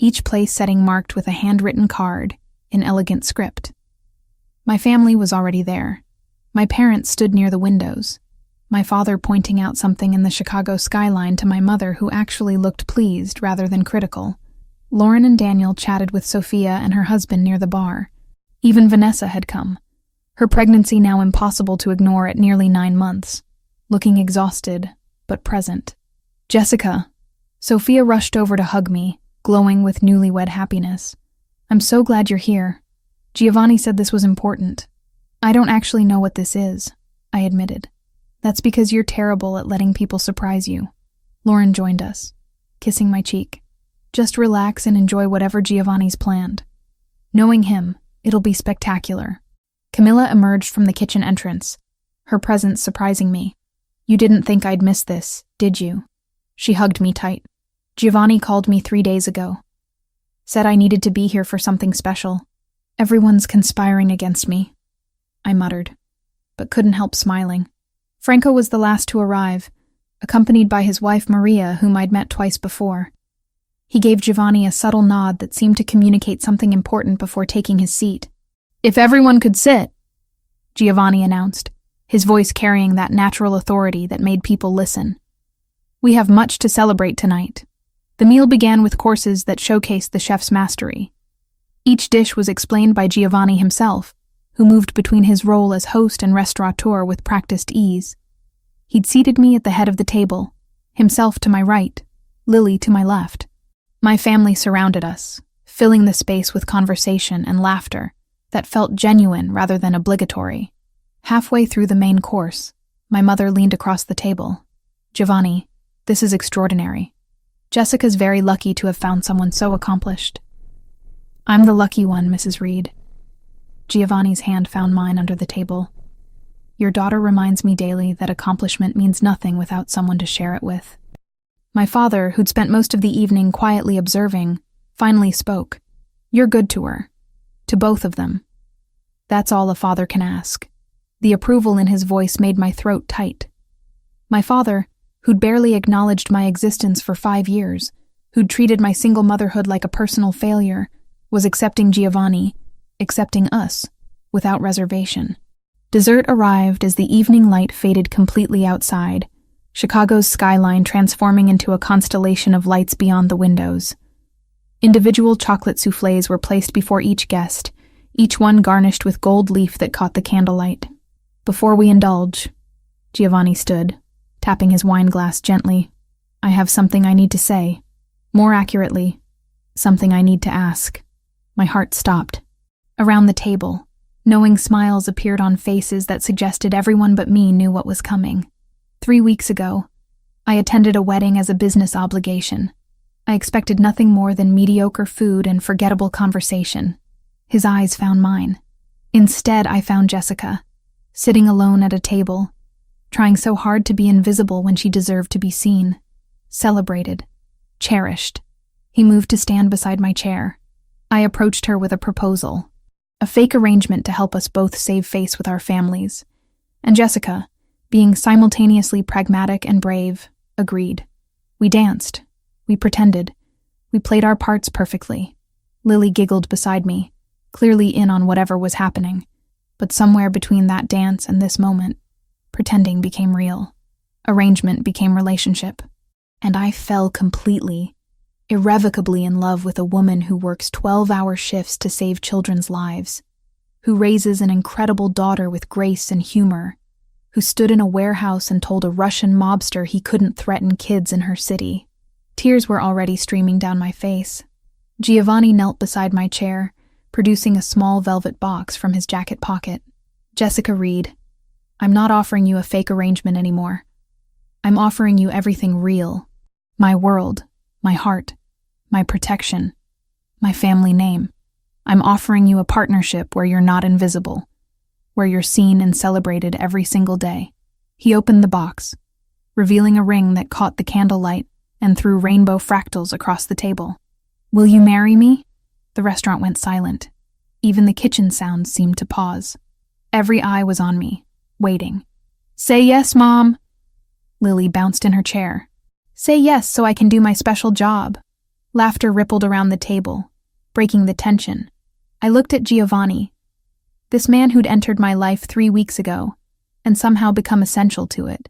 each place setting marked with a handwritten card in elegant script. My family was already there. My parents stood near the windows, my father pointing out something in the Chicago skyline to my mother, who actually looked pleased rather than critical. Lauren and Daniel chatted with Sophia and her husband near the bar. Even Vanessa had come, her pregnancy now impossible to ignore at nearly 9 months, looking exhausted but present. Jessica. Sophia rushed over to hug me, glowing with newlywed happiness. I'm so glad you're here. Giovanni said this was important. I don't actually know what this is, I admitted. That's because you're terrible at letting people surprise you. Lauren joined us, kissing my cheek. Just relax and enjoy whatever Giovanni's planned. Knowing him, it'll be spectacular. Camilla emerged from the kitchen entrance, her presence surprising me. You didn't think I'd miss this, did you? She hugged me tight. Giovanni called me 3 days ago. Said I needed to be here for something special. Everyone's conspiring against me, I muttered, but couldn't help smiling. Franco was the last to arrive, accompanied by his wife Maria, whom I'd met twice before. He gave Giovanni a subtle nod that seemed to communicate something important before taking his seat. If everyone could sit, Giovanni announced, his voice carrying that natural authority that made people listen. We have much to celebrate tonight. The meal began with courses that showcased the chef's mastery. Each dish was explained by Giovanni himself, who moved between his role as host and restaurateur with practiced ease. He'd seated me at the head of the table, himself to my right, Lily to my left. My family surrounded us, filling the space with conversation and laughter that felt genuine rather than obligatory. Halfway through the main course, my mother leaned across the table. Giovanni, this is extraordinary. Jessica's very lucky to have found someone so accomplished. I'm the lucky one, Mrs. Reed. Giovanni's hand found mine under the table. Your daughter reminds me daily that accomplishment means nothing without someone to share it with. My father, who'd spent most of the evening quietly observing, finally spoke. You're good to her. To both of them. That's all a father can ask. The approval in his voice made my throat tight. My father, who'd barely acknowledged my existence for 5 years, who'd treated my single motherhood like a personal failure, was accepting Giovanni, accepting us, without reservation. Dessert arrived as the evening light faded completely outside, Chicago's skyline transforming into a constellation of lights beyond the windows. Individual chocolate soufflés were placed before each guest, each one garnished with gold leaf that caught the candlelight. Before we indulge, Giovanni stood, tapping his wine glass gently. I have something I need to say. More accurately, something I need to ask. My heart stopped. Around the table, knowing smiles appeared on faces that suggested everyone but me knew what was coming. 3 weeks ago, I attended a wedding as a business obligation. I expected nothing more than mediocre food and forgettable conversation. His eyes found mine. Instead, I found Jessica, sitting alone at a table, trying so hard to be invisible when she deserved to be seen, celebrated, cherished. He moved to stand beside my chair. I approached her with a proposal, a fake arrangement to help us both save face with our families. And Jessica, Being simultaneously pragmatic and brave, agreed. We danced. We pretended. We played our parts perfectly. Lily giggled beside me, clearly in on whatever was happening. But somewhere between that dance and this moment, pretending became real. Arrangement became relationship. And I fell completely, irrevocably in love with a woman who works 12-hour shifts to save children's lives, who raises an incredible daughter with grace and humor, who stood in a warehouse and told a Russian mobster he couldn't threaten kids in her city. Tears were already streaming down my face. Giovanni knelt beside my chair, producing a small velvet box from his jacket pocket. Jessica Reed, I'm not offering you a fake arrangement anymore. I'm offering you everything real. My world, my heart, my protection, my family name. I'm offering you a partnership where you're not invisible, where you're seen and celebrated every single day. He opened the box, revealing a ring that caught the candlelight and threw rainbow fractals across the table. Will you marry me? The restaurant went silent. Even the kitchen sounds seemed to pause. Every eye was on me, waiting. Say yes, Mom. Lily bounced in her chair. Say yes so I can do my special job. Laughter rippled around the table, breaking the tension. I looked at Giovanni, this man who'd entered my life 3 weeks ago and somehow become essential to it.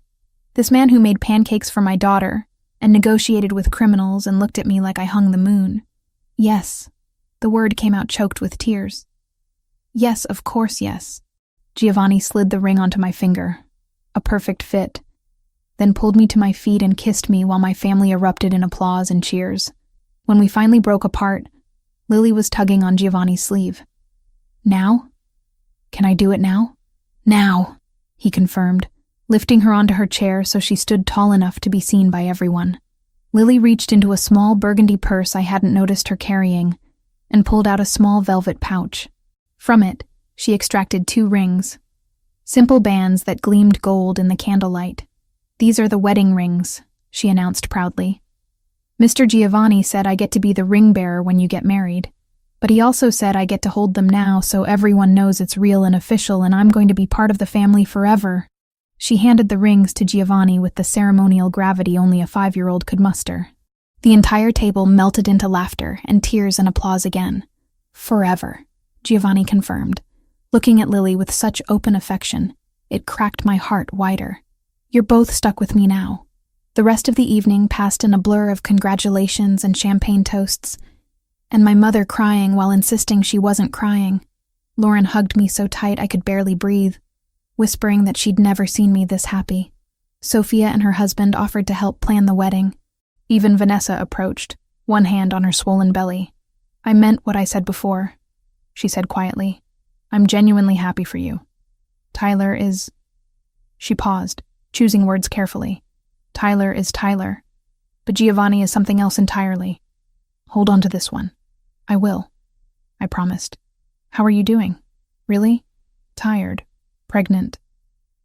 This man who made pancakes for my daughter and negotiated with criminals and looked at me like I hung the moon. Yes. The word came out choked with tears. Yes, of course, yes. Giovanni slid the ring onto my finger. A perfect fit. Then pulled me to my feet and kissed me while my family erupted in applause and cheers. When we finally broke apart, Lily was tugging on Giovanni's sleeve. Now? Can I do it now? Now, he confirmed, lifting her onto her chair so she stood tall enough to be seen by everyone. Lily reached into a small burgundy purse I hadn't noticed her carrying and pulled out a small velvet pouch. From it, she extracted 2 rings, simple bands that gleamed gold in the candlelight. These are the wedding rings, she announced proudly. Mr. Giovanni said I get to be the ring bearer when you get married, but he also said I get to hold them now so everyone knows it's real and official and I'm going to be part of the family forever. She handed the rings to Giovanni with the ceremonial gravity only a 5-year-old could muster. The entire table melted into laughter and tears and applause again. Forever, Giovanni confirmed, looking at Lily with such open affection, it cracked my heart wider. You're both stuck with me now. The rest of the evening passed in a blur of congratulations and champagne toasts, and my mother crying while insisting she wasn't crying. Lauren hugged me so tight I could barely breathe, whispering that she'd never seen me this happy. Sophia and her husband offered to help plan the wedding. Even Vanessa approached, one hand on her swollen belly. I meant what I said before, she said quietly. I'm genuinely happy for you. Tyler is... She paused, choosing words carefully. Tyler is Tyler, but Giovanni is something else entirely. Hold on to this one. I will. I promised. How are you doing? Really? Tired. Pregnant.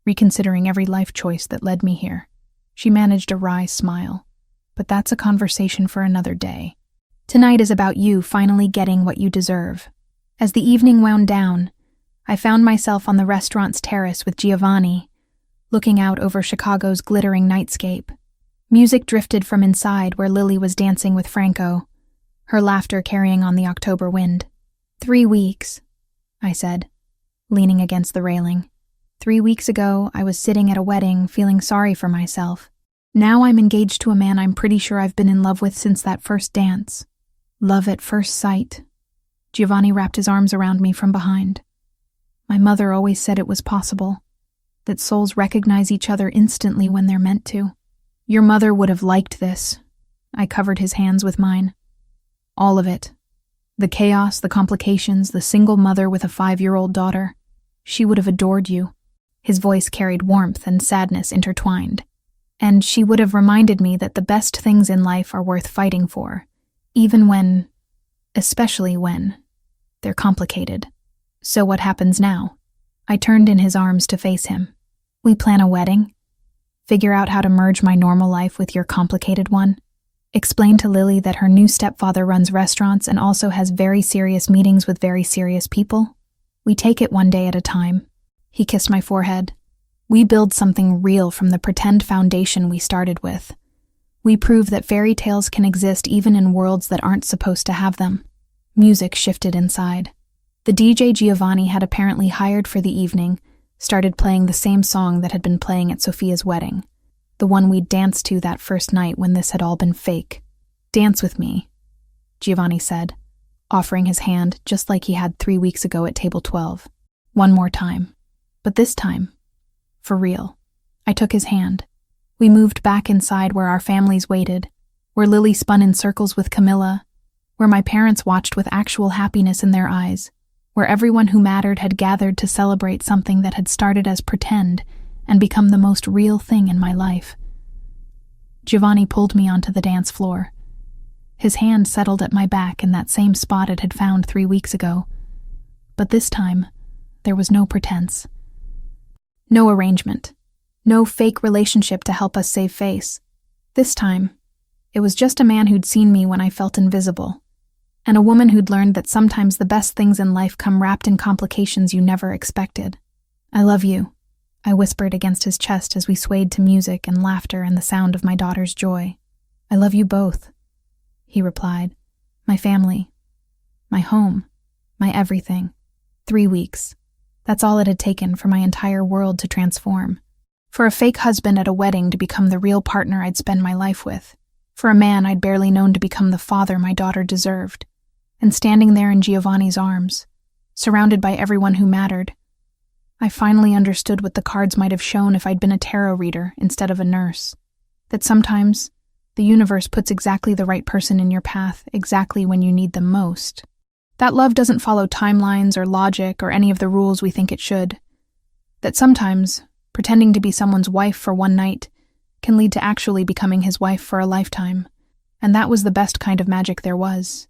Reconsidering every life choice that led me here. She managed a wry smile. But that's a conversation for another day. Tonight is about you finally getting what you deserve. As the evening wound down, I found myself on the restaurant's terrace with Giovanni, looking out over Chicago's glittering nightscape. Music drifted from inside where Lily was dancing with Franco, her laughter carrying on the October wind. 3 weeks, I said, leaning against the railing. 3 weeks ago, I was sitting at a wedding feeling sorry for myself. Now I'm engaged to a man I'm pretty sure I've been in love with since that first dance. Love at first sight. Giovanni wrapped his arms around me from behind. My mother always said it was possible, that souls recognize each other instantly when they're meant to. Your mother would have liked this. I covered his hands with mine. All of it. The chaos, the complications, the single mother with a 5-year-old daughter. She would have adored you. His voice carried warmth and sadness intertwined. And she would have reminded me that the best things in life are worth fighting for, even when, especially when, they're complicated. So what happens now? I turned in his arms to face him. We plan a wedding? Figure out how to merge my normal life with your complicated one? Explain to Lily that her new stepfather runs restaurants and also has very serious meetings with very serious people? We take it one day at a time. He kissed my forehead. We build something real from the pretend foundation we started with. We prove that fairy tales can exist even in worlds that aren't supposed to have them. Music shifted inside. The DJ Giovanni had apparently hired for the evening started playing the same song that had been playing at Sophia's wedding, the one we'd danced to that first night when this had all been fake. "Dance with me," Giovanni said, offering his hand just like he had 3 weeks ago at table 12. One more time. But this time, for real. I took his hand. We moved back inside where our families waited, where Lily spun in circles with Camilla, where my parents watched with actual happiness in their eyes, where everyone who mattered had gathered to celebrate something that had started as pretend and become the most real thing in my life. Giovanni pulled me onto the dance floor. His hand settled at my back in that same spot it had found 3 weeks ago. But this time, there was no pretense. No arrangement. No fake relationship to help us save face. This time, it was just a man who'd seen me when I felt invisible, and a woman who'd learned that sometimes the best things in life come wrapped in complications you never expected. "I love you," I whispered against his chest as we swayed to music and laughter and the sound of my daughter's joy. "I love you both," he replied. "My family, my home, my everything." 3 weeks. That's all it had taken for my entire world to transform. For a fake husband at a wedding to become the real partner I'd spend my life with. For a man I'd barely known to become the father my daughter deserved. And standing there in Giovanni's arms, surrounded by everyone who mattered, I finally understood what the cards might have shown if I'd been a tarot reader instead of a nurse. That sometimes, the universe puts exactly the right person in your path exactly when you need them most. That love doesn't follow timelines or logic or any of the rules we think it should. That sometimes, pretending to be someone's wife for one night can lead to actually becoming his wife for a lifetime. And that was the best kind of magic there was.